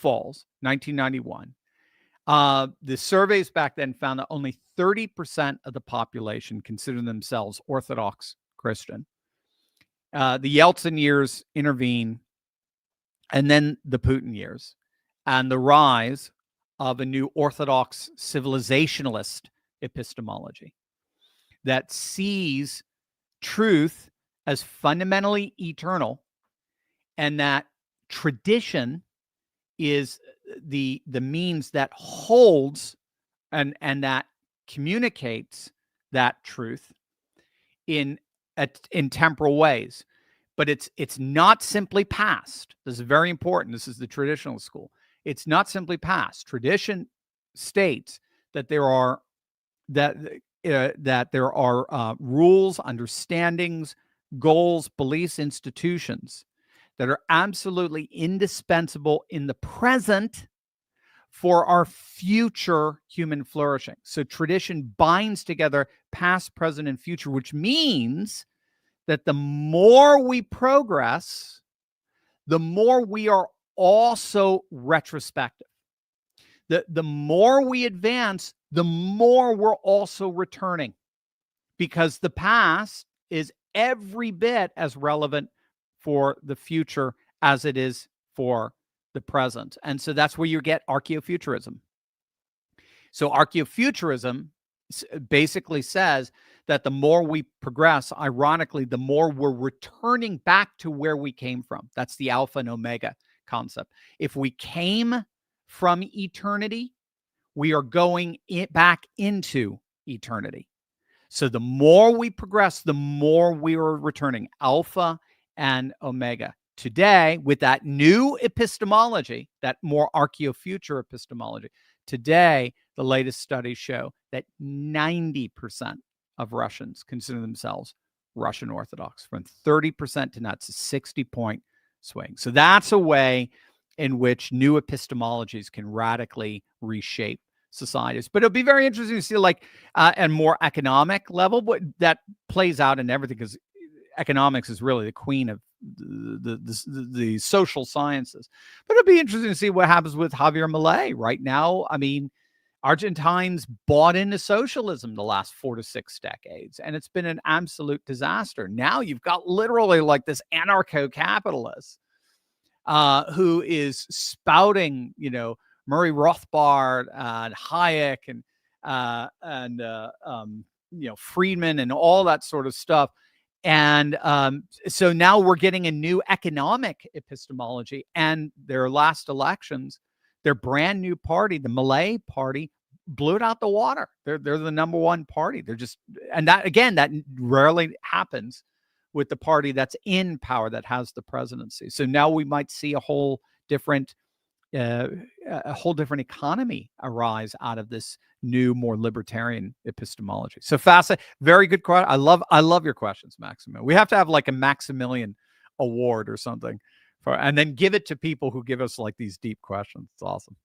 1991. The surveys back then found that only 30% of the population consider themselves Orthodox Christian. The Yeltsin years intervene, and then the Putin years, and the rise of a new Orthodox civilizationalist epistemology that sees truth as fundamentally eternal, and that tradition is the means that holds and that communicates that truth in temporal ways. But it's not simply past. This is very important. This is the traditional school. It's not simply past. Tradition states that there are rules, understandings, goals, beliefs, institutions that are absolutely indispensable in the present for our future human flourishing. So tradition binds together past, present, and future, which means that the more we progress, the more we are also retrospective. The more we advance, the more we're also returning, because the past is every bit as relevant for the future as it is for the present. And so that's where you get archaeofuturism. So archaeofuturism basically says that the more we progress, ironically, the more we're returning back to where we came from. That's the alpha and omega concept. If we came from eternity, we are going back into eternity. So the more we progress, the more we are returning alpha and omega. Today, with that new epistemology, that more archaeofuture epistemology, today, the latest studies show that 90% of Russians consider themselves Russian Orthodox, from 30% to now it's a 60-point swing. So that's a way in which new epistemologies can radically reshape societies. But it'll be very interesting to see, like, and more economic level, what that plays out in everything, because economics is really the queen of the social sciences. But it'll be interesting to see what happens with Javier Milei right now. I mean, Argentines bought into socialism the last 4 to 6 decades, and it's been an absolute disaster. Now you've got literally like this anarcho-capitalist who is spouting, Murray Rothbard and Hayek and Friedman and all that sort of stuff. And so now we're getting a new economic epistemology. And their last elections, their brand new party, the Milei Party, blew it out the water. They're the number one party. They're just, and that, again, that rarely happens with the party that's in power, that has the presidency. So now we might see a whole different economy arise out of this new, more libertarian epistemology. So fascinating, very good question. I love your questions, Maximilian. We have to have like a Maximilian Award or something and then give it to people who give us like these deep questions. It's awesome.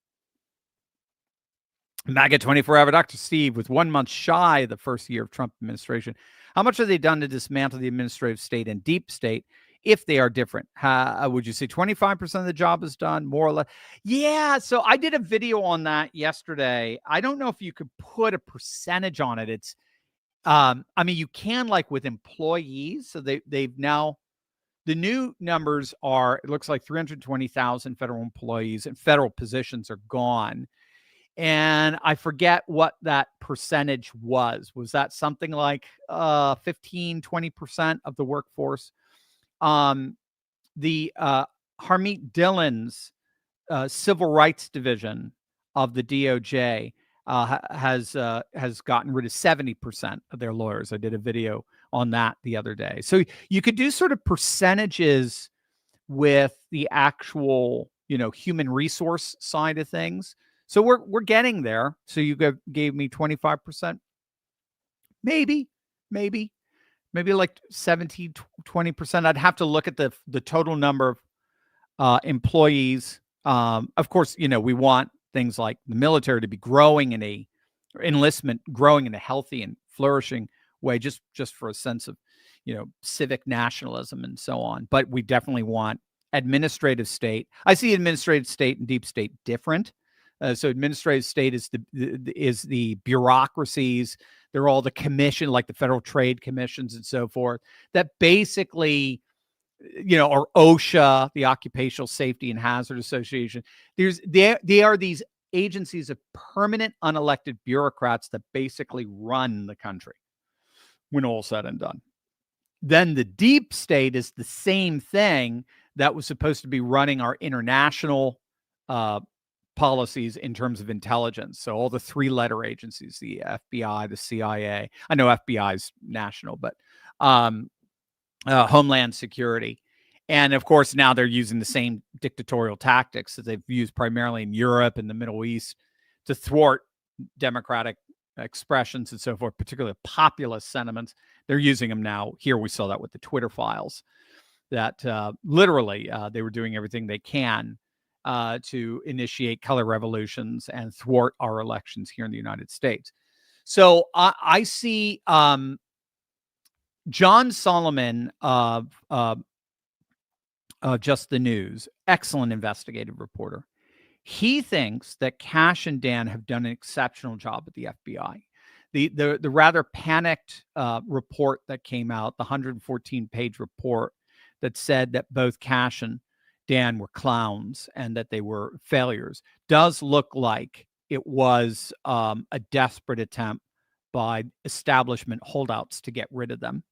Maggot 24-hour Dr. Steve, with 1 month shy of the first year of Trump administration, how much have they done to dismantle the administrative state and deep state, if they are different? Would you say 25% of the job is done, more or less? Yeah, so I did a video on that yesterday. I don't know if you could put a percentage on it. It's, I mean, you can, like with employees. So they've now, the new numbers are, it looks like 320,000 federal employees and federal positions are gone. And I forget what that percentage was. Was that something like 15, 20% of the workforce? The Harmeet Dillon's Civil Rights Division of the DOJ has gotten rid of 70% of their lawyers. I did a video on that the other day. So you could do sort of percentages with the actual, human resource side of things. So we're getting there. So you gave me 25%, maybe like 17, 20%. I'd have to look at the total number of employees. Of course, we want things like the military to be growing enlistment growing in a healthy and flourishing way, just for a sense of, civic nationalism and so on. But we definitely want administrative state. I see administrative state and deep state different. So administrative state is the bureaucracies. They're all the commission, like the federal trade commissions and so forth, that basically, or OSHA, the Occupational Safety and Hazard Association. They are these agencies of permanent unelected bureaucrats that basically run the country when all said and done. Then the deep state is the same thing that was supposed to be running our international policies in terms of intelligence. So all the 3-letter agencies, the FBI, the CIA. I know FBI is national, but Homeland Security. And of course, now they're using the same dictatorial tactics that they've used primarily in Europe and the Middle East to thwart democratic expressions and so forth, particularly populist sentiments. They're using them now. Here we saw that with the Twitter files, that literally they were doing everything they can to initiate color revolutions and thwart our elections here in the United States. So I see John Solomon of Just the News, excellent investigative reporter. He thinks that Cash and Dan have done an exceptional job at the FBI. the rather panicked report that came out, the 114-page report that said that both Cash and Dan were clowns and that they were failures, does look like it was a desperate attempt by establishment holdouts to get rid of them,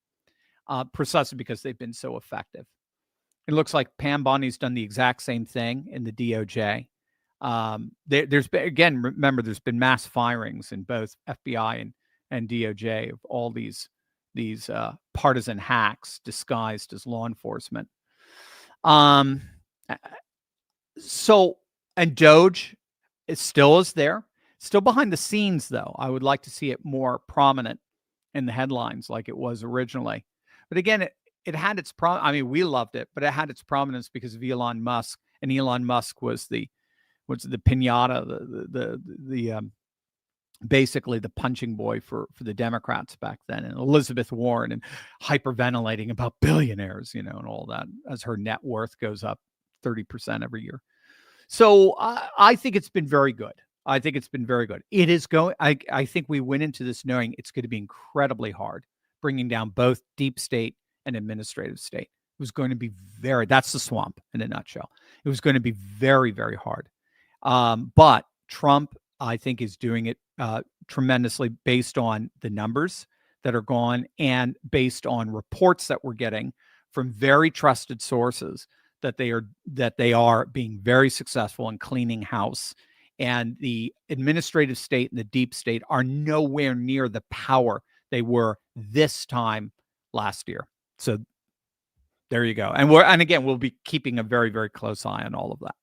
precisely because they've been so effective. It looks like Pam Bondi's done the exact same thing in the DOJ. There's been, again, remember, there's been mass firings in both FBI and DOJ of all these partisan hacks disguised as law enforcement. So, and Doge still is there, still behind the scenes, though. I would like to see it more prominent in the headlines like it was originally. But again, it had its I mean, we loved it, but it had its prominence because of Elon Musk, and Elon Musk was the piñata, the basically the punching boy for the Democrats back then, and Elizabeth Warren, and hyperventilating about billionaires, and all that as her net worth goes up 30% every year. So I think it's been very good. I think it's been very good. It is going. I think we went into this knowing it's going to be incredibly hard, bringing down both deep state and administrative state. It was going to be that's the swamp in a nutshell. It was going to be very, very hard. But Trump, I think, is doing it tremendously based on the numbers that are gone and based on reports that we're getting from very trusted sources that they are being very successful in cleaning house. And the administrative state and the deep state are nowhere near the power they were this time last year. So there you go. And again, we'll be keeping a very, very close eye on all of that.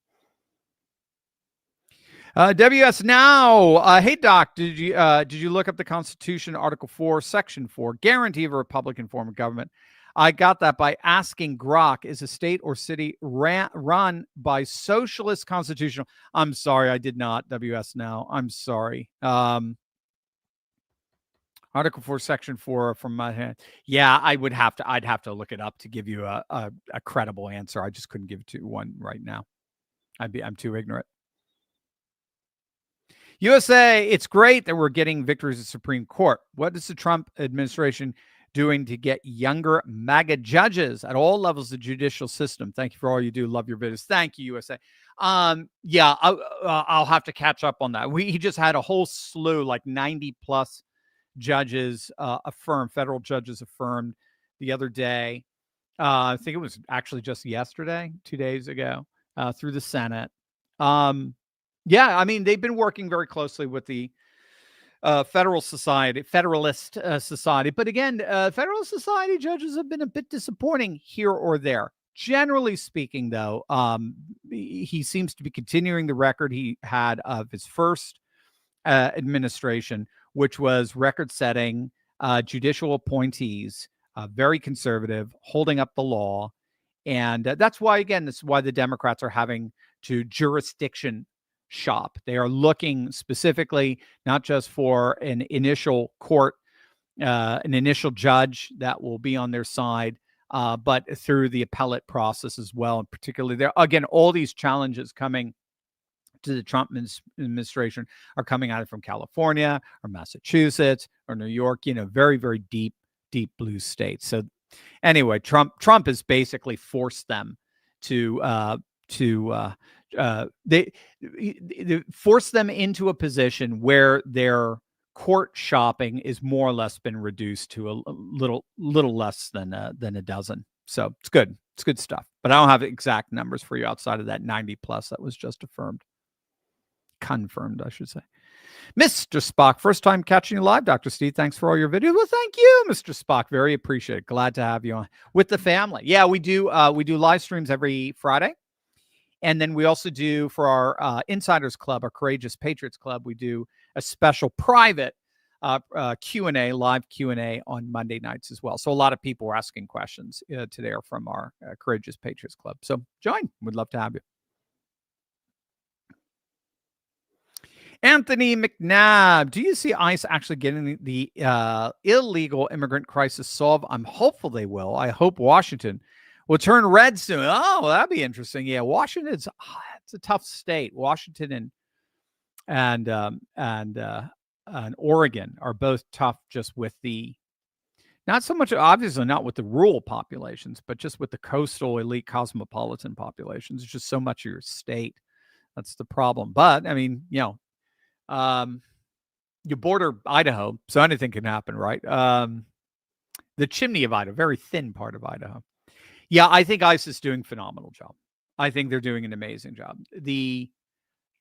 WS Now, hey Doc, did you look up the Constitution, Article 4, Section 4, guarantee of a Republican form of government? I got that by asking Grok, is a state or city run by socialist constitutional? I'm sorry, I did not, WS Now. I'm sorry. Article 4, Section 4 from my hand. Yeah, I'd have to look it up to give you a credible answer. I just couldn't give it to one right now. I'm too ignorant. USA, it's great that we're getting victories at Supreme Court. What is the Trump administration doing to get younger MAGA judges at all levels of the judicial system? Thank you for all you do. Love your videos. Thank you, USA. Yeah, I'll have to catch up on that. He just had a whole slew, like 90 plus judges affirmed, federal judges affirmed the other day. I think it was actually just yesterday, 2 days ago, through the Senate. Yeah, I mean, they've been working very closely with the Federalist Society. But again, Federalist Society judges have been a bit disappointing here or there. Generally speaking, though, he seems to be continuing the record he had of his first administration, which was record-setting judicial appointees, very conservative, holding up the law. And that's why, again, this is why the Democrats are having to jurisdiction shop. They are looking specifically not just for an initial court, an initial judge that will be on their side, but through the appellate process as well. And particularly there, again, all these challenges coming to the Trump administration are coming either from California or Massachusetts or New York, very, very deep blue states. So anyway, Trump has basically forced them to they force them into a position where their court shopping is more or less been reduced to a little less than a dozen. So it's good. It's good stuff. But I don't have exact numbers for you outside of that 90 plus that was just confirmed, I should say. Mr. Spock, first time catching you live, Dr. Steve. Thanks for all your videos. Well, thank you, Mr. Spock. Very appreciated. Glad to have you on with the family. Yeah, we do live streams every Friday. And then we also do, for our Insiders Club, our Courageous Patriots Club, we do a special private Q&A, live Q&A on Monday nights as well. So a lot of people were asking questions today are from our Courageous Patriots Club. So join. We'd love to have you. Anthony McNabb, do you see ICE actually getting the illegal immigrant crisis solved? I'm hopeful they will. I hope Washington will turn red soon. Oh, that'd be interesting. Yeah, Washington's it's a tough state. Washington and and Oregon are both tough just with not so much, obviously not with the rural populations, but just with the coastal elite cosmopolitan populations. It's just so much of your state. That's the problem. But I mean, you border Idaho, so anything can happen, right? The chimney of Idaho, very thin part of Idaho. Yeah, I think ICE is doing a phenomenal job. I think they're doing an amazing job. The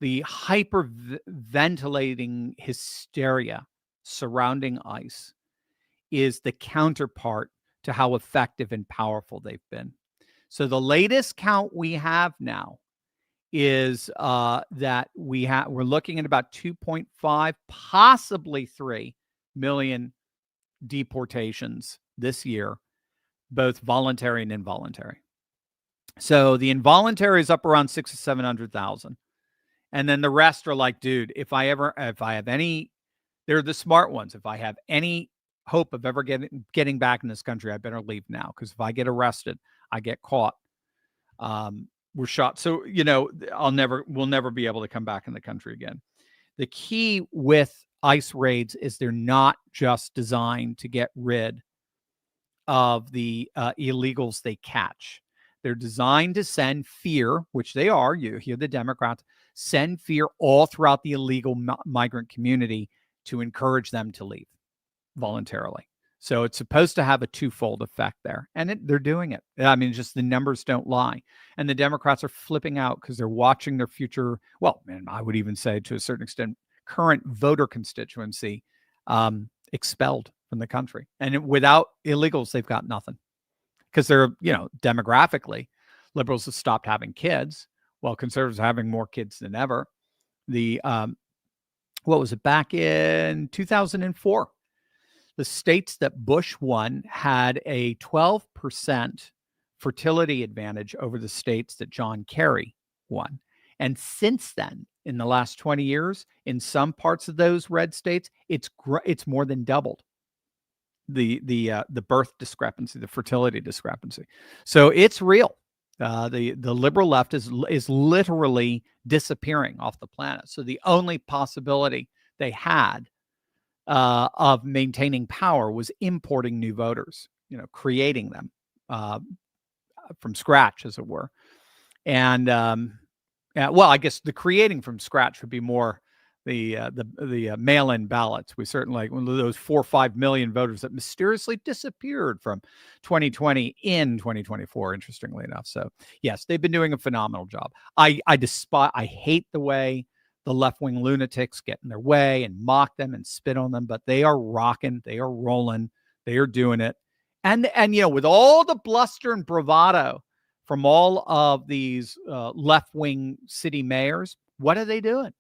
hyperventilating hysteria surrounding ICE is the counterpart to how effective and powerful they've been. So the latest count we have now is that we're looking at about 2.5, possibly 3 million deportations this year, both voluntary and involuntary. So the involuntary is up around 600,000 to 700,000. And then the rest are like, dude, if I have any, they're the smart ones. If I have any hope of ever getting back in this country, I better leave now. Because if I get arrested, I get caught, we're shot. So, we'll never be able to come back in the country again. The key with ICE raids is they're not just designed to get rid of the illegals they catch. They're designed to send fear, which they are. You hear the Democrats send fear all throughout the illegal migrant community to encourage them to leave voluntarily. So it's supposed to have a twofold effect there. And they're doing it. I mean, just the numbers don't lie. And the Democrats are flipping out because they're watching their future, well, and I would even say to a certain extent, current voter constituency expelled from the country. And without illegals, they've got nothing. Because they're, demographically, liberals have stopped having kids, while conservatives are having more kids than ever. What was it, back in 2004? The states that Bush won had a 12% fertility advantage over the states that John Kerry won. And since then, in the last 20 years, in some parts of those red states, it's more than doubled the birth discrepancy, the fertility discrepancy. So it's real. The liberal left is literally disappearing off the planet. So the only possibility they had of maintaining power was importing new voters, creating them from scratch, as it were. And well, I guess the creating from scratch would be more the mail-in ballots. We certainly, one of those 4 or 5 million voters that mysteriously disappeared from 2020 in 2024, interestingly enough. So yes, they've been doing a phenomenal job. I hate the way the left-wing lunatics get in their way and mock them and spit on them, but they are rocking, they are rolling, they are doing it. And with all the bluster and bravado from all of these left-wing city mayors, what are they doing?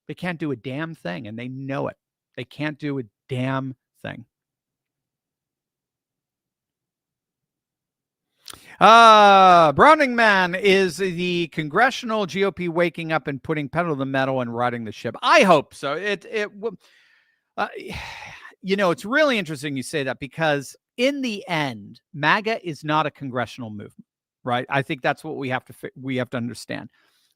They can't do a damn thing, and they know it. They can't do a damn thing. Browning Man, is the congressional GOP waking up and putting pedal to the metal and riding the ship? I hope so. It's really interesting you say that, because in the end, MAGA is not a congressional movement, right? I think that's what we have to understand.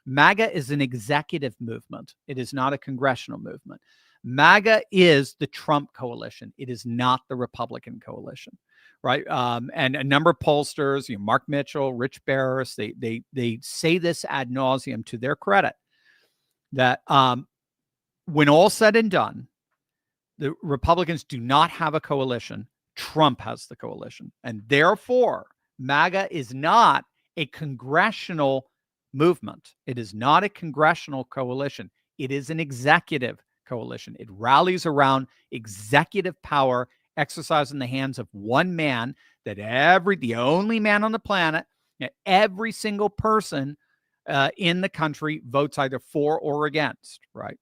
MAGA is an executive movement. It is not a congressional movement. MAGA is the Trump coalition. It is not the Republican coalition, right? And a number of pollsters, Mark Mitchell, Rich Barris, they say this ad nauseum to their credit, that when all said and done, the Republicans do not have a coalition. Trump has the coalition. And therefore, MAGA is not a congressional movement. It is not a congressional coalition. It is an executive coalition. It rallies around executive power exercised in the hands of one man, that the only man on the planet, every single person in the country votes either for or against, right?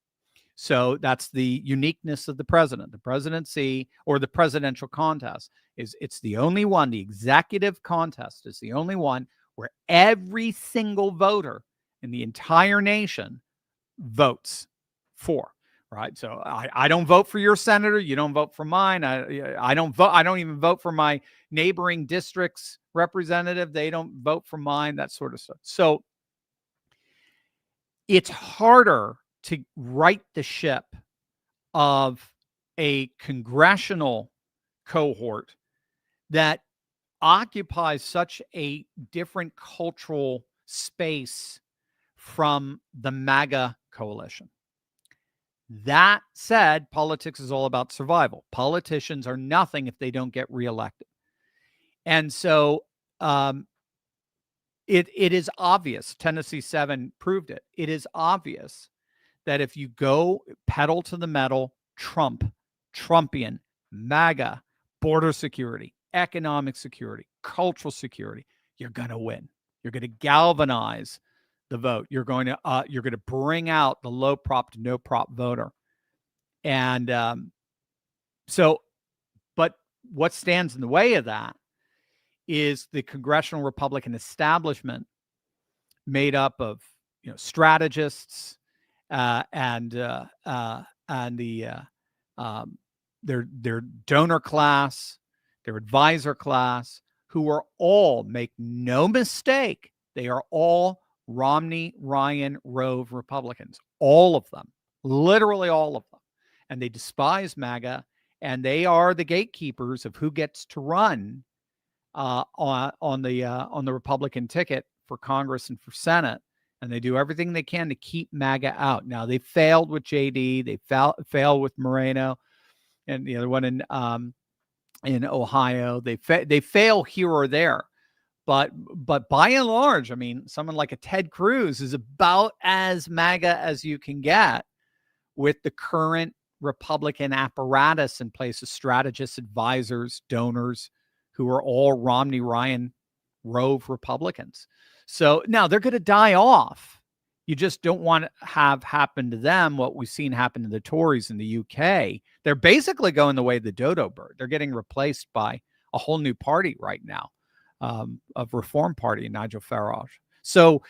So that's the uniqueness of the president. The presidency, or the presidential contest, it's the only one. The executive contest is the only one where every single voter in the entire nation votes for, right? So I don't vote for your senator. You don't vote for mine. I don't vote. I don't even vote for my neighboring district's representative. They don't vote for mine, that sort of stuff. So it's harder to right the ship of a congressional cohort that occupies such a different cultural space from the MAGA coalition. That said, politics is all about survival. Politicians are nothing if they don't get reelected. And so it is obvious, Tennessee 7 proved it. It is obvious that if you go pedal to the metal, Trumpian, MAGA, border security, economic security, cultural security, you're going to win. You're going to galvanize the vote. You're going to bring out the low prop to no prop voter. And but what stands in the way of that is the congressional Republican establishment made up of strategists and their donor class, their advisor class, who are all, make no mistake, they are all Romney, Ryan, Rove Republicans, all of them, literally all of them. And they despise MAGA, and they are the gatekeepers of who gets to run on the Republican ticket for Congress and for Senate. And they do everything they can to keep MAGA out. Now, they failed with JD, they failed with Moreno, and the other one in Ohio. They fail here or there. But by and large, I mean, someone like a Ted Cruz is about as MAGA as you can get with the current Republican apparatus in place of strategists, advisors, donors, who are all Romney, Ryan, Rove Republicans. So now they're going to die off. You just don't want to have happen to them what we've seen happen to the Tories in the UK. They're basically going the way of the dodo bird. They're getting replaced by a whole new party right now, of Reform Party, Nigel Farage. So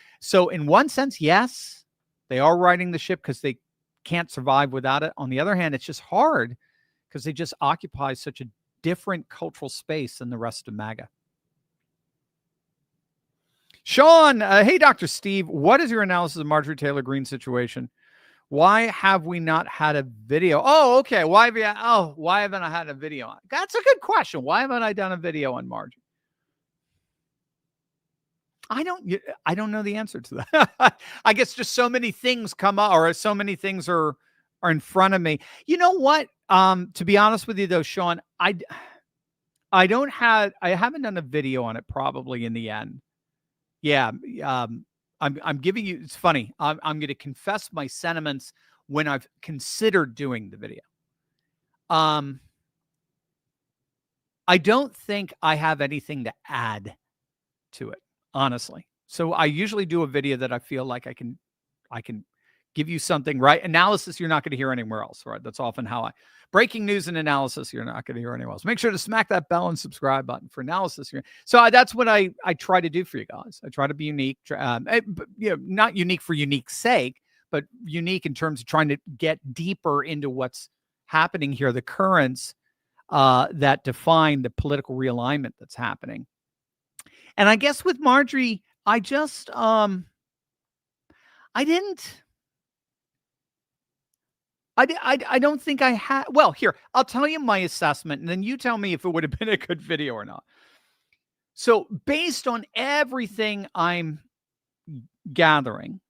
in one sense, yes, they are riding the ship because they can't survive without it. On the other hand, it's just hard because they just occupy such a different cultural space than the rest of MAGA. Sean, hey, Dr. Steve, what is your analysis of Marjorie Taylor Greene situation? Why have we not had a video? Oh, okay. Why haven't I had a video on? That's a good question. Why haven't I done a video on Marjorie? I don't know the answer to that. I guess just so many things come up, or so many things are in front of me. You know what? To be honest with you, though, Sean, I haven't done a video on it probably in the end. Yeah. I'm giving you, it's funny. I'm going to confess my sentiments when I've considered doing the video. I don't think I have anything to add to it, honestly. So I usually do a video that I feel like I can give you something, right? Analysis you're not going to hear anywhere else, right? That's often how breaking news and analysis you're not going to hear anywhere else. Make sure to smack that bell and subscribe button for analysis. So that's what I try to do for you guys. I try to be unique, not unique for unique's sake, but unique in terms of trying to get deeper into what's happening here, the currents that define the political realignment that's happening. And I guess with Marjorie, I just I don't think I had. Well, here, I'll tell you my assessment, and then you tell me if it would have been a good video or not. So based on everything I'm gathering,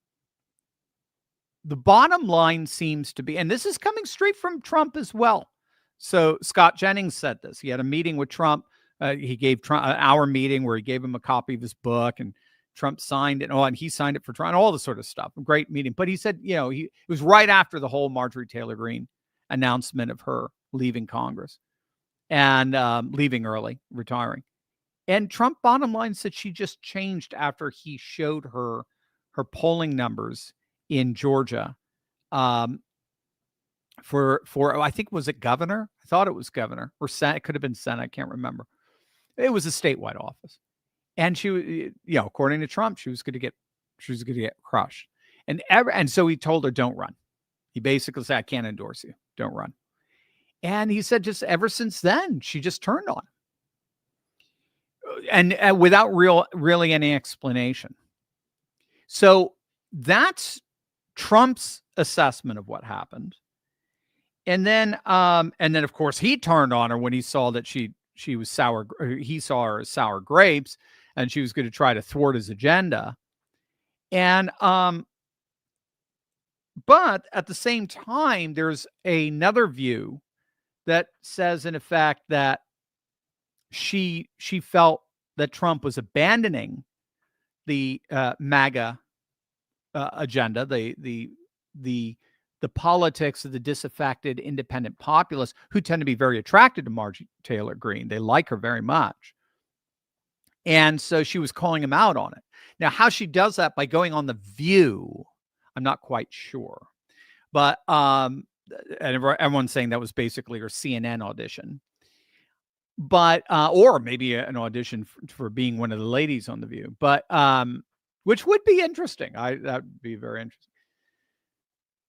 the bottom line seems to be, and this is coming straight from Trump as well. So Scott Jennings said this. He had a meeting with Trump. He gave Trump an hour meeting where he gave him a copy of his book, and Trump signed it. Oh, and he signed it for Trump, all this sort of stuff. A great meeting. But he said, it was right after the whole Marjorie Taylor Greene announcement of her leaving Congress and leaving early, retiring. And Trump, bottom line, said she just changed after he showed her polling numbers in Georgia for I think, was it governor? I thought it was governor or Senate. It could have been Senate. I can't remember. It was a statewide office. And she, according to Trump, she was going to get crushed. And so he told her, don't run. He basically said, I can't endorse you. Don't run. And he said, just ever since then, she just turned on him. And without really any explanation. So that's Trump's assessment of what happened. And then of course he turned on her when he saw that she was sour. He saw her as sour grapes, and she was going to try to thwart his agenda. And but at the same time, there's another view that says, in effect, that she felt that Trump was abandoning the MAGA agenda, the politics of the disaffected independent populists who tend to be very attracted to Marjorie Taylor Greene. They like her very much. And so she was calling him out on it. Now, how she does that by going on The View, I'm not quite sure. But and everyone's saying that was basically her CNN audition. But or maybe an audition for being one of the ladies on The View. But which would be interesting. That would be very interesting.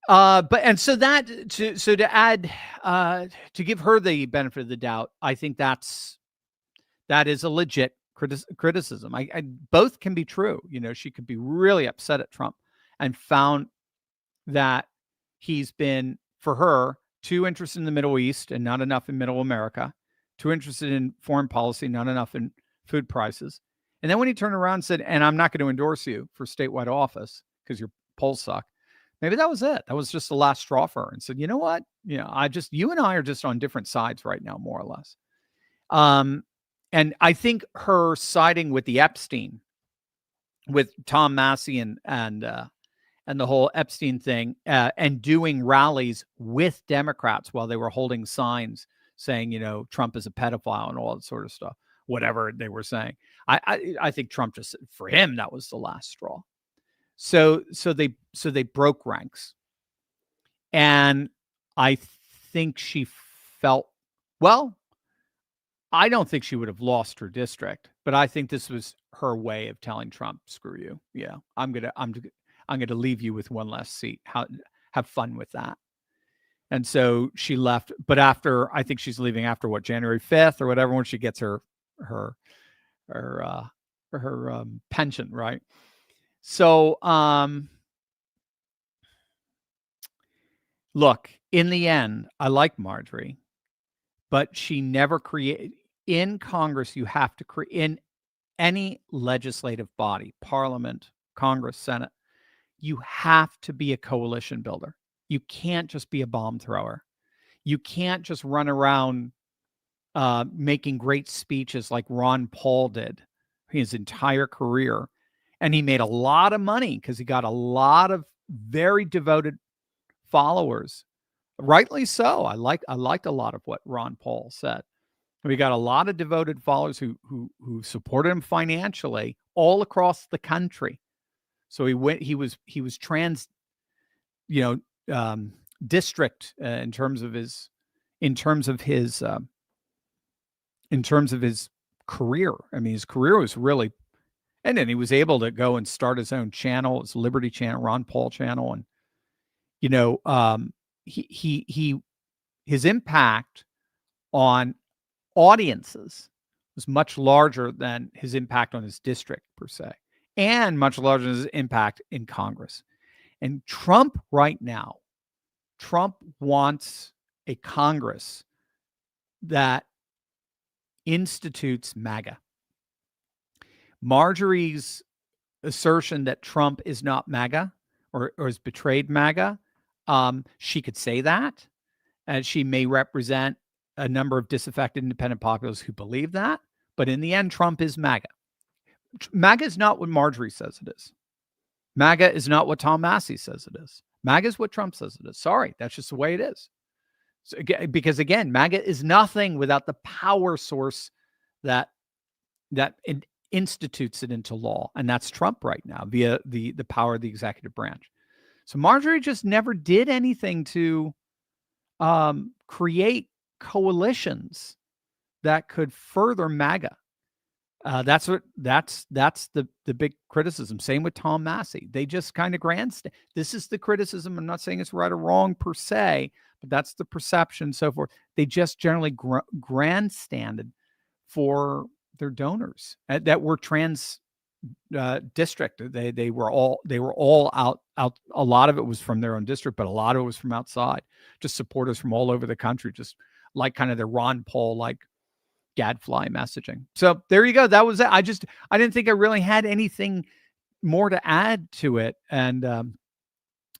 But and so that to add to give her the benefit of the doubt, I think that is a legit criticism. I both can be true. You know, she could be really upset at Trump and found that he's been, for her, too interested in the Middle East and not enough in Middle America, too interested in foreign policy, not enough in food prices. And then when he turned around and said, and I'm not going to endorse you for statewide office because your polls suck, maybe that was it. That was just the last straw for her, and said, you know what? You know, you and I are just on different sides right now, more or less. And I think her siding with the Epstein, with Tom Massey and the whole Epstein thing, and doing rallies with Democrats while they were holding signs saying, you know, Trump is a pedophile and all that sort of stuff, whatever they were saying. I think Trump just, for him, that was the last straw. So they broke ranks. And I think she felt, well, I don't think she would have lost her district, but I think this was her way of telling Trump, screw you. Yeah, I'm going to leave you with one less seat. Have fun with that. And so she left, but I think she's leaving after what, January 5th or whatever, when she gets her pension, right? So, look, in the end, I like Marjorie, but she never created, in Congress, you have to create, in any legislative body, Parliament, Congress, Senate, you have to be a coalition builder. You can't just be a bomb thrower. You can't just run around making great speeches like Ron Paul did his entire career. And he made a lot of money because he got a lot of very devoted followers. Rightly so. I liked a lot of what Ron Paul said. We got a lot of devoted followers who supported him financially all across the country. So he was trans, district in terms of his career. I mean, his career was really, and then he was able to go and start his own channel, his Liberty channel, Ron Paul channel. And, his impact on audiences was much larger than his impact on his district per se, and much larger than his impact in Congress. And Trump right now, Trump wants a Congress that institutes MAGA. Marjorie's assertion that Trump is not MAGA or has betrayed MAGA, she could say that, and she may represent a number of disaffected independent populists who believe that. But in the end, Trump is MAGA. MAGA is not what Marjorie says it is. MAGA is not what Tom Massey says it is. MAGA is what Trump says it is. Sorry, that's just the way it is. So, because again, MAGA is nothing without the power source that institutes it into law, and that's Trump right now via the power of the executive branch. So Marjorie just never did anything to create coalitions that could further MAGA. That's the big criticism. Same with Tom Massey. They just kind of grandstand. This is the criticism. I'm not saying it's right or wrong per se, but that's the perception, so forth. They just generally grandstanded for their donors that were trans district. They were all out. A lot of it was from their own district, but a lot of it was from outside. Just supporters from all over the country, just like kind of the Ron Paul like gadfly messaging. So there you go. That was it. I didn't think I really had anything more to add to it. But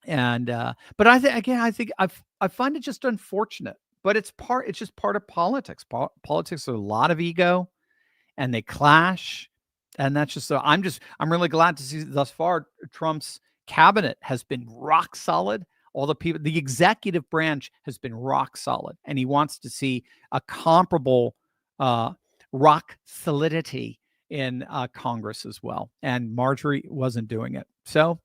I think I find it just unfortunate. But it's just part of politics. Politics are a lot of ego, and they clash. And that's just so I'm really glad to see thus far Trump's cabinet has been rock solid. All the people, the executive branch has been rock solid, and he wants to see a comparable rock solidity in Congress as well. And Marjorie wasn't doing it. So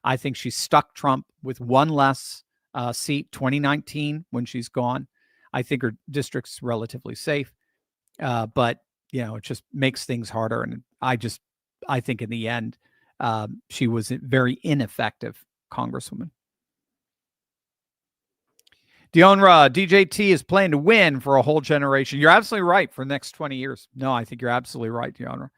I think she stuck Trump with one less seat, 2019, when she's gone. I think her district's relatively safe, but it just makes things harder. And I think in the end, she was a very ineffective congresswoman. Deonra, DJT is playing to win for a whole generation. You're absolutely right, for the next 20 years. No, I think you're absolutely right, Deonra.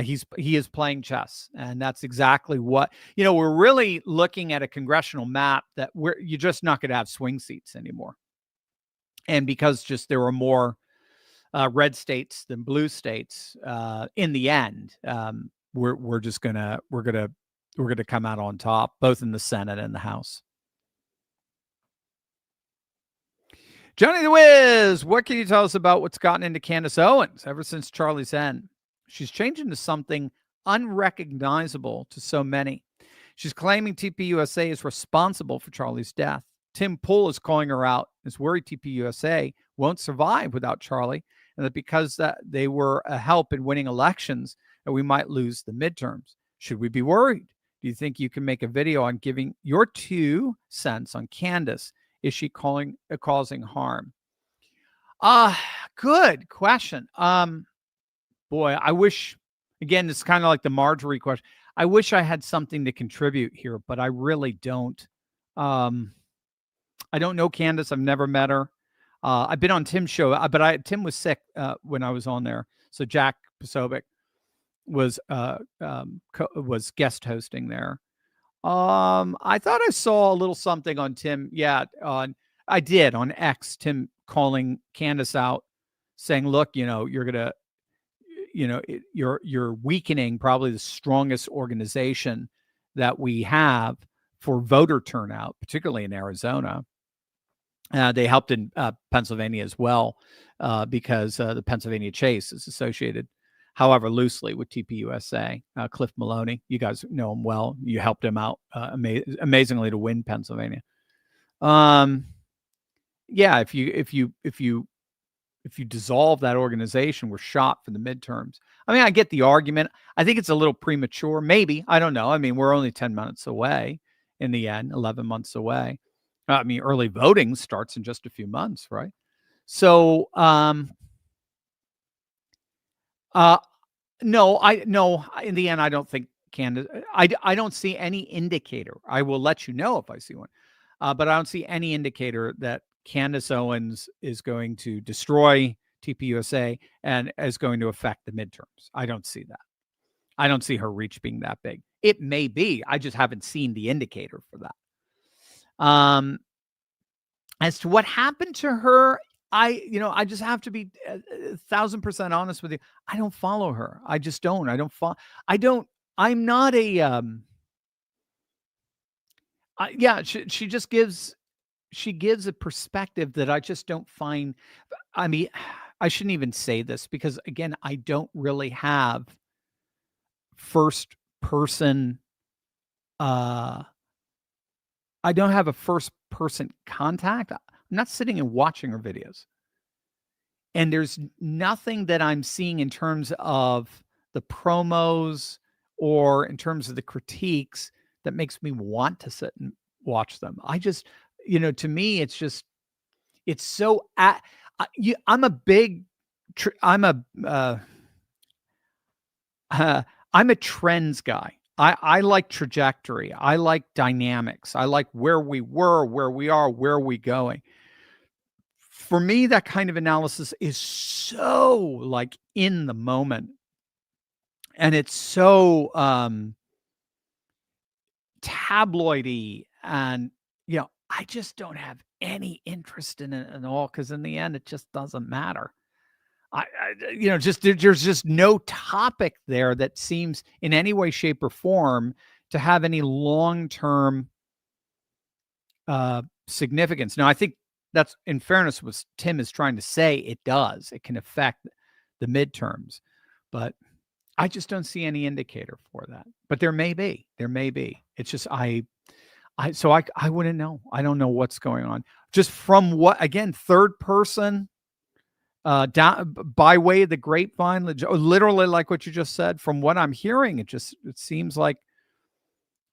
He is playing chess, and that's exactly what, we're really looking at a congressional map that you're just not going to have swing seats anymore. And because just there are more red states than blue states, in the end, we're gonna come out on top, both in the Senate and the House. Johnny the Wiz, what can you tell us about what's gotten into Candace Owens ever since Charlie's End? She's changed into something unrecognizable to so many. She's claiming TPUSA is responsible for Charlie's death. Tim Pool is calling her out, is worried TPUSA won't survive without Charlie, and that because they were a help in winning elections, that we might lose the midterms. Should we be worried? Do you think you can make a video on giving your 2 cents on Candace? Is she causing harm? Good question. Boy, I wish, again, it's kind of like the Marjorie question. I wish I had something to contribute here, but I really don't. I don't know Candace. I've never met her. I've been on Tim's show, but Tim was sick when I was on there. So Jack Posobiec was guest hosting there. I thought I saw a little something on Tim. Yeah, I did on X. Tim calling Candace out, saying, "Look, you're gonna, you're weakening probably the strongest organization that we have for voter turnout, particularly in Arizona." They helped in Pennsylvania as well, because the Pennsylvania Chase is associated, however loosely, with TPUSA. Cliff Maloney, you guys know him well. You helped him out amazingly to win Pennsylvania. Yeah, if you dissolve that organization, we're shot for the midterms. I mean, I get the argument. I think it's a little premature. Maybe, I don't know. I mean, we're only 10 months away in the end, 11 months away. I mean, early voting starts in just a few months, right? So, no, in the end, I don't think Candace, I don't see any indicator. I will let you know if I see one, but I don't see any indicator that Candace Owens is going to destroy TPUSA and is going to affect the midterms. I don't see that. I don't see her reach being that big. It may be. I just haven't seen the indicator for that. As to what happened to her, I just have to be 1,000% honest with you. I don't follow her. I just don't. I'm not a, yeah, she just gives a perspective that I just don't find. I mean, I shouldn't even say this because, again, I don't really have first person, I don't have a first person contact. I'm not sitting and watching her videos. And there's nothing that I'm seeing in terms of the promos or in terms of the critiques that makes me want to sit and watch them. I just, to me, it's just, it's so, I'm a big, I'm a trends guy. I like trajectory. I like dynamics. I like where we were, where we are, where are we going. For me, that kind of analysis is so like in the moment. and it's so tabloidy, and I just don't have any interest in it at all, because in the end it just doesn't matter. There's just no topic there that seems in any way, shape, or form to have any long-term significance. Now, I think that's, in fairness, what Tim is trying to say. It does. It can affect the midterms, but I just don't see any indicator for that. But there may be. There may be. It's just I wouldn't know. I don't know what's going on. Just from what, again, third person, down by way of the grapevine, literally like what you just said. From what I'm hearing, it seems like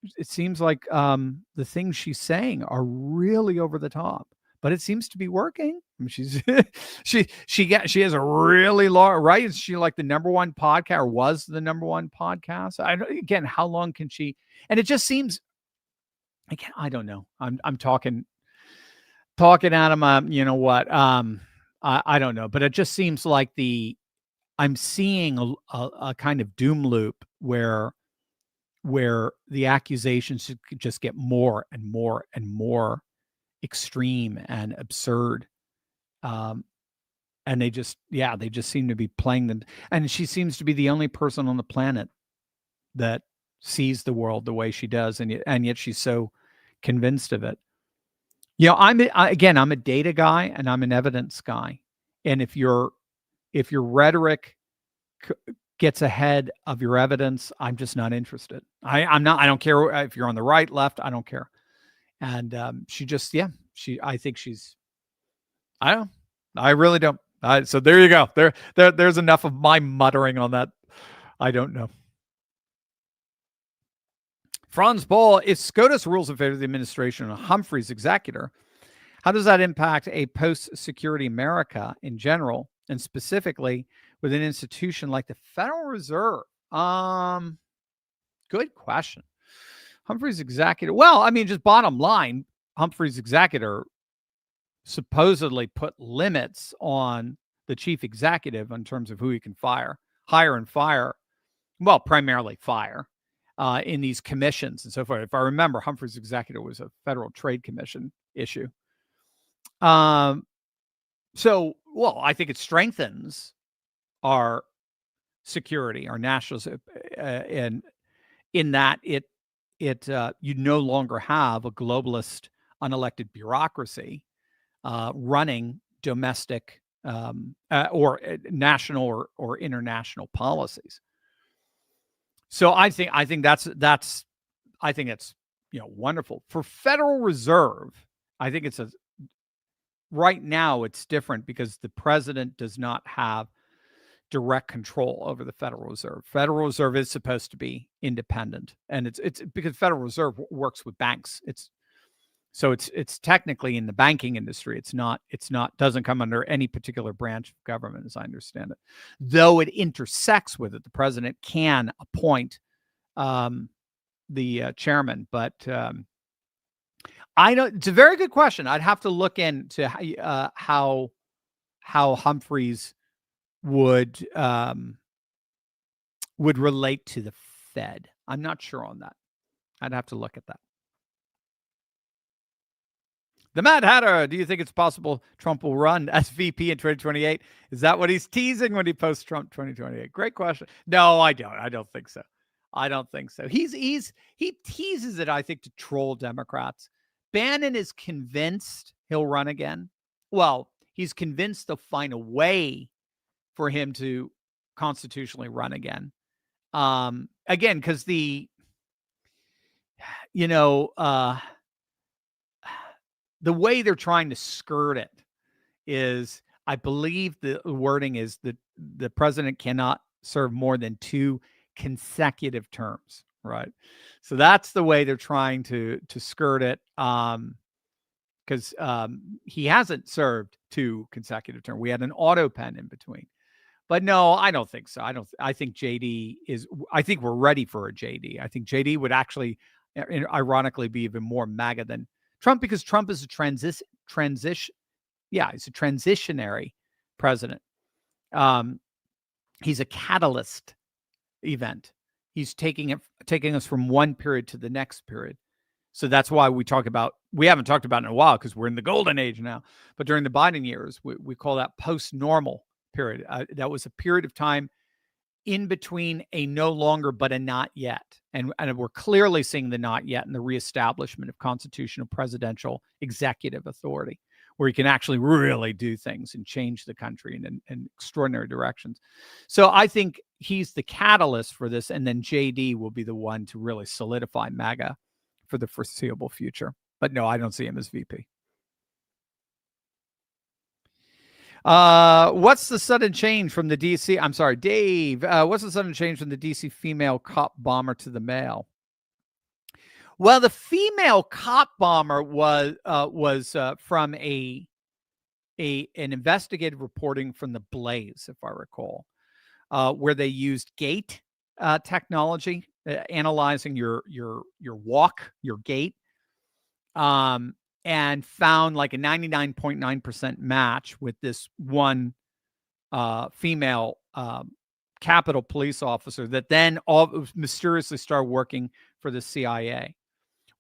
the things she's saying are really over the top, but it seems to be working. I mean, she's she has a really long, right? Is she like the number one podcast, or was the number one podcast? Again, how long can she? And it just seems, again, I don't know. I'm talking out of my, I don't know, but it just seems like I'm seeing a kind of doom loop where the accusations just get more and more and more extreme and absurd. And they just seem to be playing them. And she seems to be the only person on the planet that sees the world the way she does. And yet she's so convinced of it. I'm a data guy and I'm an evidence guy. And if your rhetoric gets ahead of your evidence, I'm just not interested. I don't care if you're on the right, left, I don't care. And I think she's, I don't, I really don't. So there you go. There's enough of my muttering on that. I don't know. Franz Boll, if SCOTUS rules in favor of the administration of Humphrey's executor, how does that impact a post-security America in general, and specifically with an institution like the Federal Reserve? Good question. Humphrey's executor. Well, I mean, just bottom line, Humphrey's executor supposedly put limits on the chief executive in terms of who he can hire and fire. Well, primarily fire in these commissions and so forth. If I remember, Humphrey's executor was a Federal Trade Commission issue. I think it strengthens our security, our national, and in that it you no longer have a globalist, unelected bureaucracy running domestic or national or international policies. So I think that's wonderful for Federal Reserve. I think right now it's different because the president does not have direct control over the Federal Reserve. Federal Reserve is supposed to be independent, and it's because Federal Reserve works with banks. It's technically in the banking industry. It's not doesn't come under any particular branch of government, as I understand it. Though it intersects with it, the president can appoint the chairman, but I know it's a very good question. I'd have to look into how Humphreys would relate to the Fed. I'm not sure on that. I'd have to look at that. The Mad Hatter, do you think it's possible Trump will run as VP in 2028? Is that what he's teasing when he posts Trump 2028? Great question. No, I don't. I don't think so. He teases it, I think, to troll Democrats. Bannon is convinced he'll run again. Well, he's convinced they'll find a way for him to constitutionally run again. Again, because the way they're trying to skirt it is, I believe the wording is that the president cannot serve more than 2 consecutive terms, right? So that's the way they're trying to skirt it, because he hasn't served 2 consecutive terms. We had an auto pen in between. But no, I don't think so. I think I think we're ready for a JD. I think JD would actually, ironically, be even more MAGA than Trump, because Trump is a he's a transitionary president. He's a catalyst event. He's taking us from one period to the next period. So that's why we haven't talked about it in a while because we're in the golden age now. But during the Biden years, we call that post-normal period. That was a period of time in between a no longer but a not yet. And we're clearly seeing the not yet in the reestablishment of constitutional presidential executive authority, where you can actually really do things and change the country in extraordinary directions. So I think he's the catalyst for this, and then JD will be the one to really solidify MAGA for the foreseeable future. But no, I don't see him as VP. What's the sudden change from the DC? I'm sorry, Dave. What's the sudden change from the DC female cop bomber to the male? Well, the female cop bomber was from an investigative reporting from the Blaze, if I recall, where they used gait technology, analyzing your walk, your gait, and found like a 99.9% match with this one female Capitol police officer that then mysteriously started working for the CIA.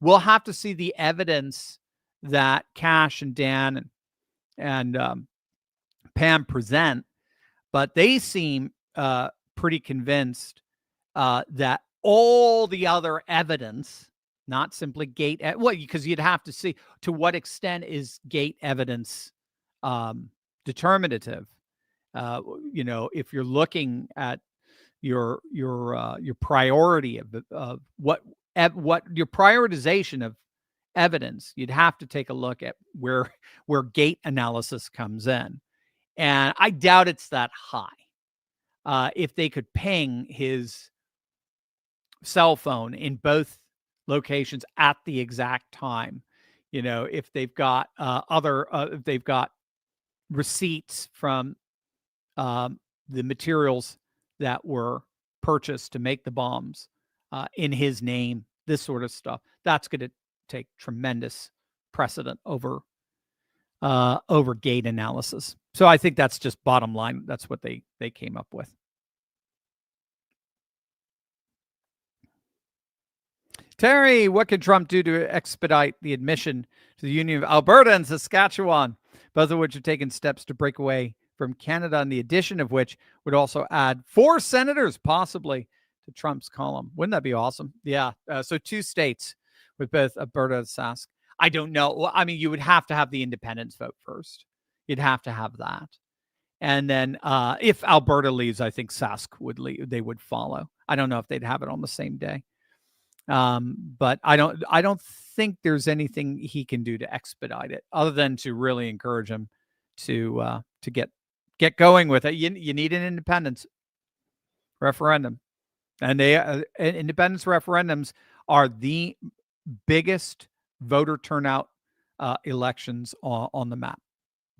We'll have to see the evidence that Cash and Dan and Pam present, but they seem pretty convinced that all the other evidence, not simply gate, because you'd have to see to what extent is gate evidence determinative. If you're looking at your priority of what your prioritization of evidence, you'd have to take a look at where gate analysis comes in, and I doubt it's that high. If they could ping his cell phone in both locations at the exact time, if they've got if they've got receipts from the materials that were purchased to make the bombs in his name, this sort of stuff, that's going to take tremendous precedent over gate analysis. So I think that's just bottom line. That's what they came up with. Terry, what can Trump do to expedite the admission to the Union of Alberta and Saskatchewan, both of which have taken steps to break away from Canada, and the addition of which would also add 4 senators possibly to Trump's column? Wouldn't that be awesome? Yeah. So 2 states with both Alberta and Sask. I don't know. Well, I mean, you would have to have the independents vote first. You'd have to have that. And then if Alberta leaves, I think Sask would leave. They would follow. I don't know if they'd have it on the same day. But I don't think there's anything he can do to expedite it other than to really encourage him to get going with it. You need an independence referendum, and independence referendums are the biggest voter turnout elections on the map.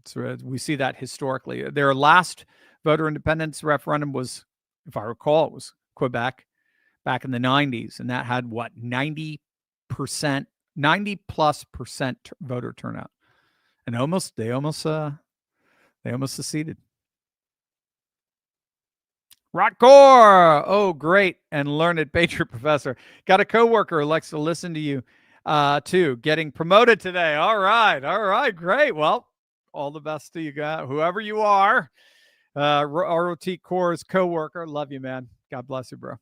So we see that historically. Their last voter independence referendum was, if I recall, it was Quebec back in the 90s, and that had 90+% voter turnout, and they almost seceded. Rockcore, oh great and learned Patriot professor. Got a coworker who likes to listen to you too. Getting promoted today. All right, great. Well, all the best to you guys, whoever you are. ROT Core's coworker. Love you, man. God bless you, bro.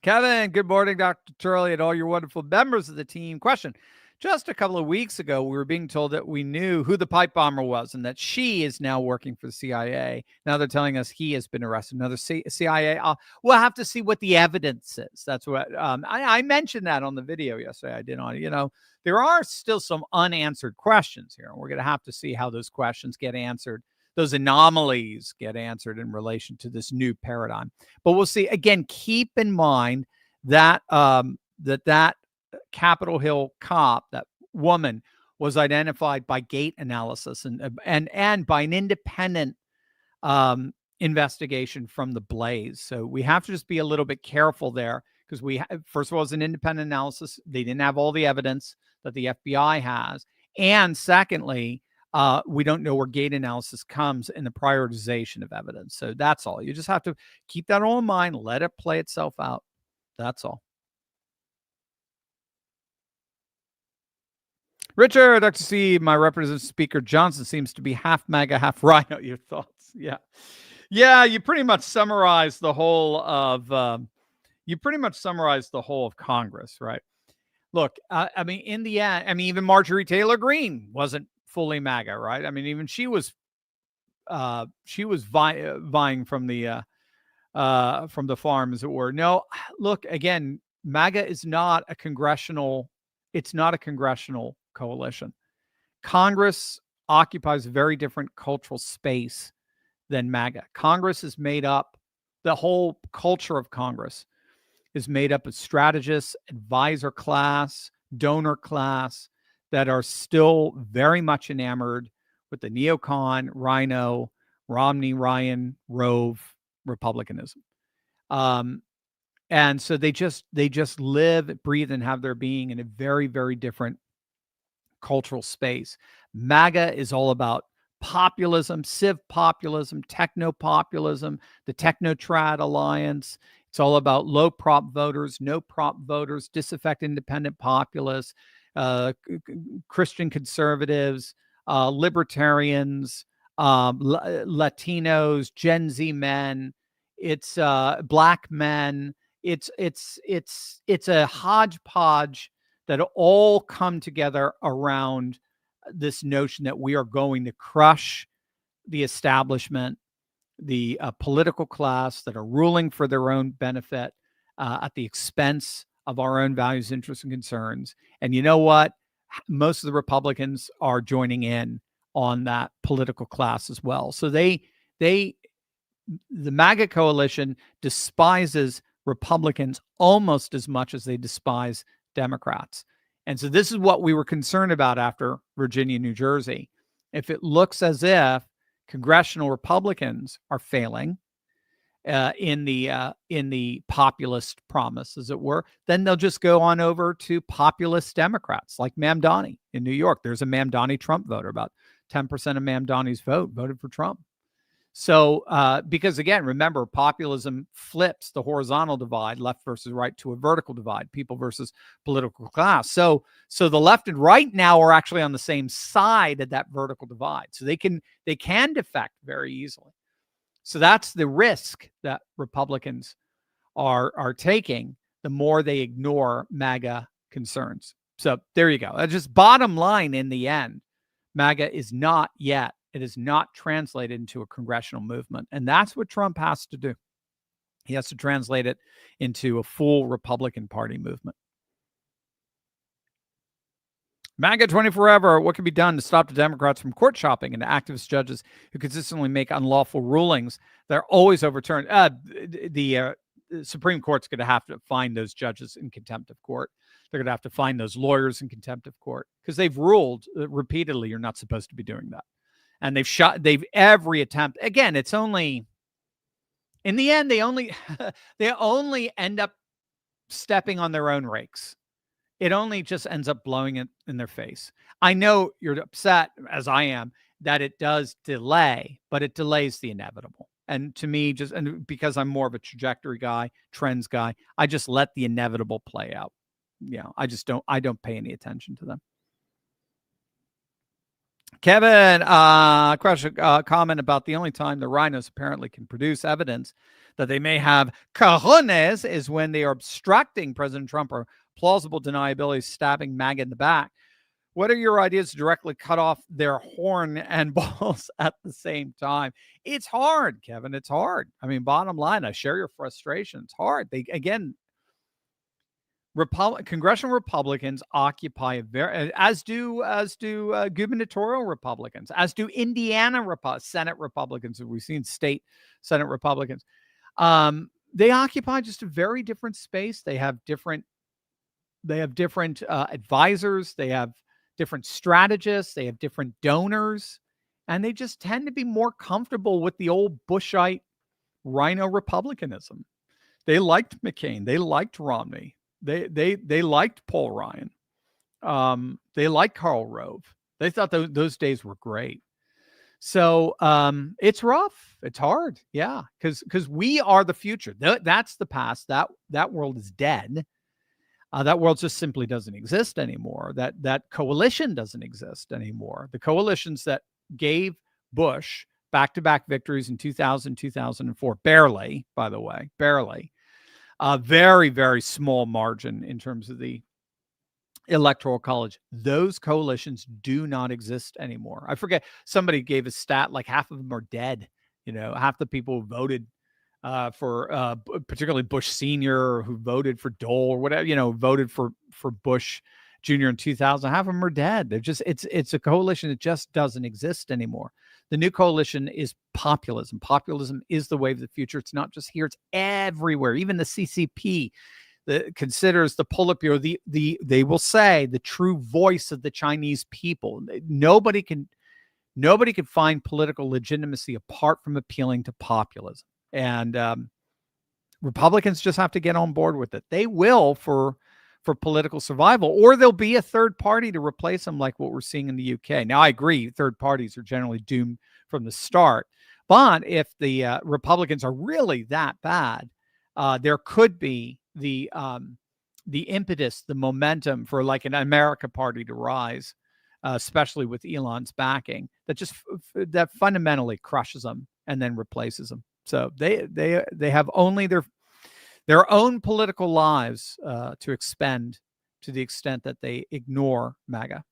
Kevin, good morning, Dr. Turley, and all your wonderful members of the team. Question. Just a couple of weeks ago, we were being told that we knew who the pipe bomber was and that she is now working for the CIA. Now they're telling us he has been arrested. Another CIA. We'll have to see what the evidence is. That's what I mentioned that on the video yesterday. I did on, there are still some unanswered questions here. We're going to have to see how those questions get answered. Those anomalies get answered in relation to this new paradigm. But we'll see. Again, keep in mind that that Capitol Hill cop, that woman, was identified by gate analysis and by an independent investigation from the Blaze. So we have to just be a little bit careful there, because first of all, it's an independent analysis. They didn't have all the evidence that the FBI has. And secondly, We don't know where gate analysis comes in the prioritization of evidence. So that's all. You just have to keep that all in mind. Let it play itself out. That's all. Richard, Dr. C, my representative Speaker Johnson seems to be half MAGA, half Rhino. Your thoughts? Yeah. Yeah, you pretty much summarized the whole of Congress, right? Look, I mean, in the end, I mean, even Marjorie Taylor Greene wasn't fully MAGA, right? I mean, even she was vying from the farm, as it were. No, look, again, MAGA is not a congressional. It's not a congressional coalition. Congress occupies a very different cultural space than MAGA. Congress is made up. The whole culture of Congress is made up of strategists, advisor class, donor class that are still very much enamored with the neocon, Rhino, Romney, Ryan, Rove, Republicanism. And so they just live, breathe, and have their being in a very, very different cultural space. MAGA is all about populism, civ populism, techno populism, the Technotrad Alliance. It's all about low prop voters, no prop voters, disaffected independent populists, Christian conservatives, libertarians, Latinos, Gen Z men. It's black men. It's a hodgepodge that all come together around this notion that we are going to crush the establishment, the political class that are ruling for their own benefit at the expense of our own values, interests, and concerns. And you know what? Most of the Republicans are joining in on that political class as well. So the MAGA coalition despises Republicans almost as much as they despise Democrats. And so this is what we were concerned about after Virginia, New Jersey. If it looks as if congressional Republicans are failing in the populist promise, as it were, then they'll just go on over to populist Democrats like Mamdani in New York. There's a Mamdani Trump voter. About 10% of Mamdani's vote voted for Trump. So, because again, remember, populism flips the horizontal divide, left versus right, to a vertical divide, people versus political class. So the left and right now are actually on the same side of that vertical divide. So they can defect very easily. So that's the risk that Republicans are taking the more they ignore MAGA concerns. So there you go. That's just bottom line in the end. MAGA is not yet. It is not translated into a congressional movement. And that's what Trump has to do. He has to translate it into a full Republican Party movement. MAGA 24 forever. What can be done to stop the Democrats from court shopping and activist judges who consistently make unlawful rulings that are always overturned? The Supreme Court's going to have to find those judges in contempt of court. They're going to have to find those lawyers in contempt of court because they've ruled repeatedly you're not supposed to be doing that. And they've every attempt. Again, it's only, in the end, they only end up stepping on their own rakes. It only just ends up blowing it in their face. I know you're upset, as I am, that it does delay, but it delays the inevitable. And to me, and because I'm more of a trajectory guy, trends guy, I just let the inevitable play out. I don't pay any attention to them. Kevin, question, comment about the only time the rhinos apparently can produce evidence that they may have cojones is when they are obstructing President Trump or plausible deniability, stabbing MAGA in the back. What are your ideas to directly cut off their horn and balls at the same time? It's hard, Kevin. It's hard. I mean, bottom line, I share your frustration. It's hard. Congressional Republicans occupy a very, as do gubernatorial Republicans, as do Indiana Senate Republicans. We've seen state Senate Republicans. They occupy just a very different space. They have different advisors. They have different strategists. They have different donors, and they just tend to be more comfortable with the old Bushite Rhino Republicanism. They liked McCain. They liked Romney. They liked Paul Ryan. They liked Karl Rove. They thought those days were great. So it's rough. It's hard. Yeah, because we are the future. That's the past. That world is dead. That world just simply doesn't exist anymore. That coalition doesn't exist anymore. The coalitions that gave Bush back-to-back victories in 2000, 2004, barely, by the way, barely. Very, very small margin in terms of the Electoral College. Those coalitions do not exist anymore. I forget, somebody gave a stat like half of them are dead. Half the people who voted for particularly Bush Senior, who voted for Dole or whatever, voted for Bush Jr. in 2000, half of them are dead. They're just it's a coalition that just doesn't exist anymore. The new coalition is populism. Populism is the way of the future. It's not just here; it's everywhere. Even the CCP that considers the Politburo they will say the true voice of the Chinese people. Nobody can find political legitimacy apart from appealing to populism. And Republicans just have to get on board with it. They will for political survival, or there'll be a third party to replace them, like what we're seeing in the UK. Now, I agree, third parties are generally doomed from the start. But if the Republicans are really that bad, there could be the impetus, the momentum for like an America party to rise, especially with Elon's backing, that fundamentally crushes them and then replaces them. So they have only their own political lives to expend to the extent that they ignore MAGA.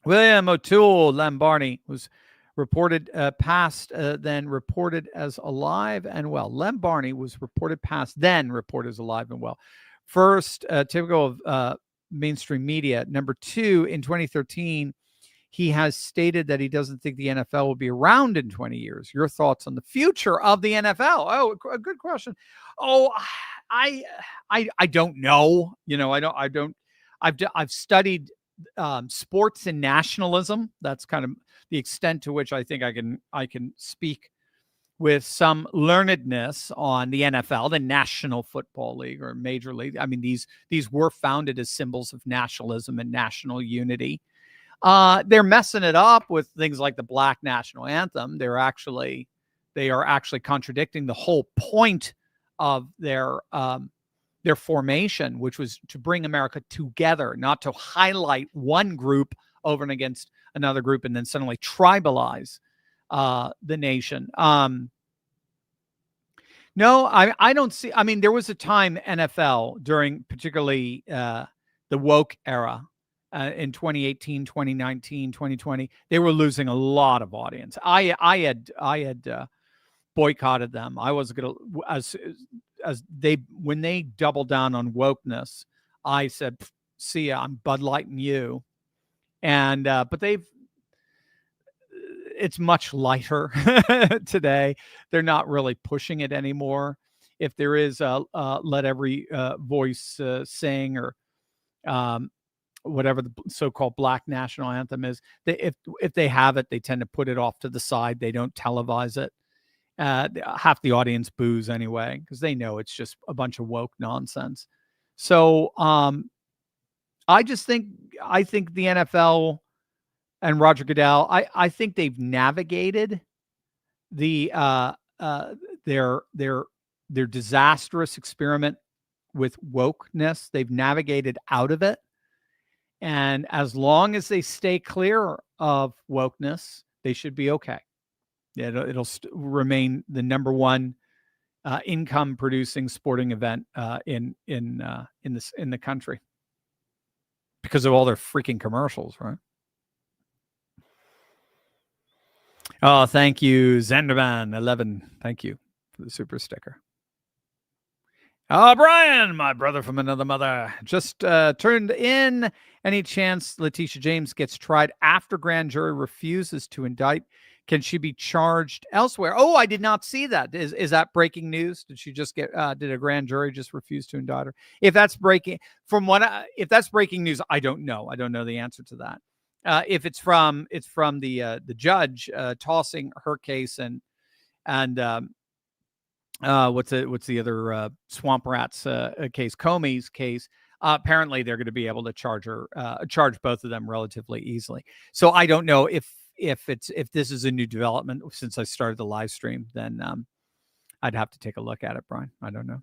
William O'Toole Lambarney was reported past, then reported as alive and well. Lem Barney was reported past, then reported as alive and well. First, typical of mainstream media. Number two, in 2013, he has stated that he doesn't think the NFL will be around in 20 years. Your thoughts on the future of the NFL? Oh, a good question. Oh, I don't know. I've studied sports and nationalism. That's kind of the extent to which I think I can speak with some learnedness on the NFL, the National Football League or Major League. I mean, these were founded as symbols of nationalism and national unity. They're messing it up with things like the Black National Anthem. They are actually contradicting the whole point of their formation, which was to bring America together, not to highlight one group over and against another group and then suddenly tribalize the nation. No, I don't see. I mean, there was a time NFL during particularly the woke era in 2018, 2019, 2020, they were losing a lot of audience. I had boycotted them. I was going to, when they doubled down on wokeness, I said, see ya, I'm Bud Lighting you. And, but it's much lighter today. They're not really pushing it anymore. If there is let every voice sing, or whatever the so-called Black National Anthem is, if they have it, they tend to put it off to the side. They don't televise it. Half the audience boos anyway, because they know it's just a bunch of woke nonsense. So I think the NFL and Roger Goodell, I think they've navigated their disastrous experiment with wokeness. They've navigated out of it. And as long as they stay clear of wokeness, they should be okay. It'll remain the number one income producing sporting event in the country because of all their freaking commercials, right? Oh, thank you, Zenderman11. Thank you for the super sticker. Oh, Brian, my brother from another mother, just turned in. Any chance Letitia James gets tried after grand jury refuses to indict? Can she be charged elsewhere? Oh, I did not see that. Is that breaking news? Did she just get? Did a grand jury just refuse to indict her? If that's breaking, if that's breaking news, I don't know. I don't know the answer to that. If it's from the judge tossing her case and what's the other Swamp Rats case, Comey's case. apparently they're going to be able to charge both of them relatively easily. So I don't know if this is a new development since I started the live stream. Then I'd have to take a look at it, Brian. I don't know.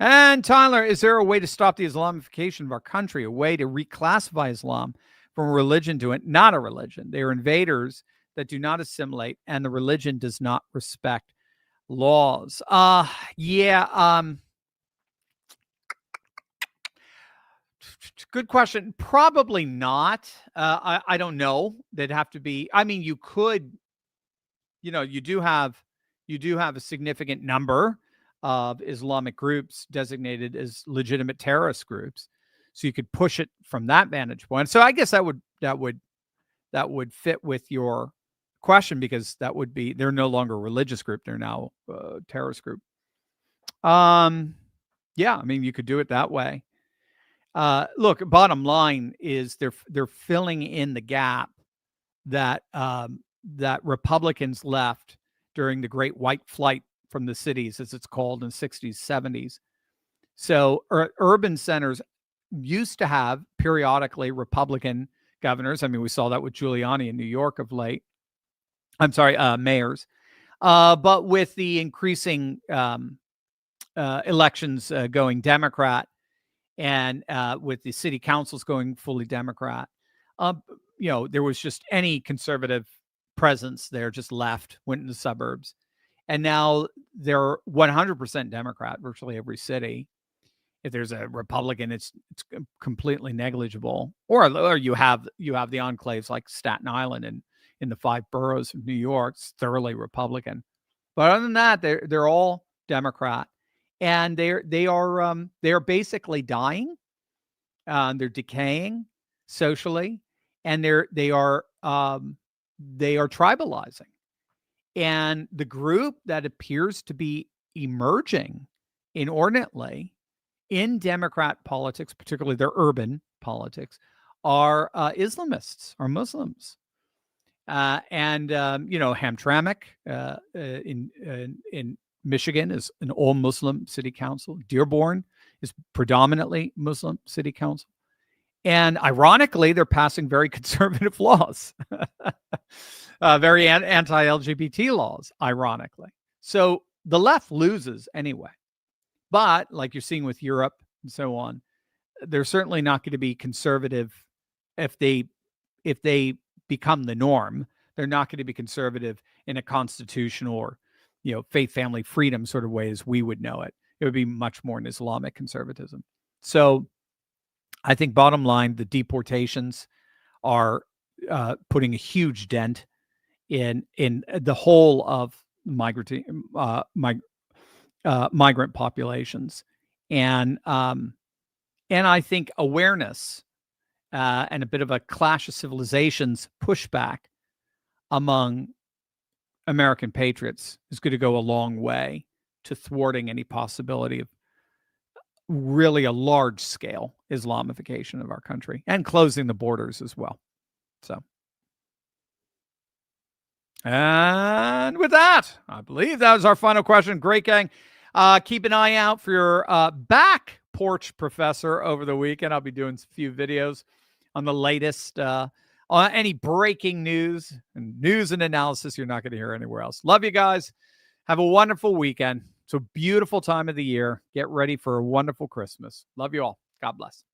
And Tyler, is there a way to stop the Islamification of our country? A way to reclassify Islam from a religion to not a religion? They are invaders that do not assimilate, and the religion does not respect laws. Good question. Probably not. I don't know. They'd have to be. I mean, you could. You do have a significant number of Islamic groups designated as legitimate terrorist groups, so you could push it from that vantage point. So I guess that would fit with your question, because they're no longer a religious group; they're now a terrorist group. Yeah, I mean, you could do it that way. Look, bottom line is they're filling in the gap that Republicans left during the Great White Flight from the cities, as it's called, in the 60s, 70s. So urban centers used to have periodically Republican governors. I mean, we saw that with Giuliani in New York of late. I'm sorry, mayors. But with the increasing elections going Democrat, and with the city councils going fully Democrat, there was just any conservative presence there just left, went in the suburbs. And now they're 100% Democrat, virtually every city. If there's a Republican, it's completely negligible. Or you have the enclaves like Staten Island and in the 5 boroughs of New York, it's thoroughly Republican. But other than that, they're all Democrat, and they are basically dying. They're decaying socially, and they are tribalizing. And the group that appears to be emerging inordinately in Democrat politics, particularly their urban politics, are Islamists, are Muslims. Hamtramck in Michigan is an all Muslim city council. Dearborn is predominantly Muslim city council. And ironically, they're passing very conservative laws, very anti-LGBT laws, ironically. So the left loses anyway. But like you're seeing with Europe and so on, they're certainly not going to be conservative if they become the norm. They're not going to be conservative in a constitutional or, faith, family, freedom sort of way as we would know it. It would be much more an Islamic conservatism. So I think bottom line, the deportations are putting a huge dent in the whole of migrant populations, and I think awareness and a bit of a clash of civilizations pushback among American patriots is going to go a long way to thwarting any possibility of really a large scale Islamification of our country and closing the borders as well. So, and with that, I believe that was our final question. Great, gang. Keep an eye out for your back porch professor over the weekend. I'll be doing a few videos on the latest, on any breaking news and analysis you're not going to hear anywhere else. Love you guys. Have a wonderful weekend. It's a beautiful time of the year. Get ready for a wonderful Christmas. Love you all. God bless.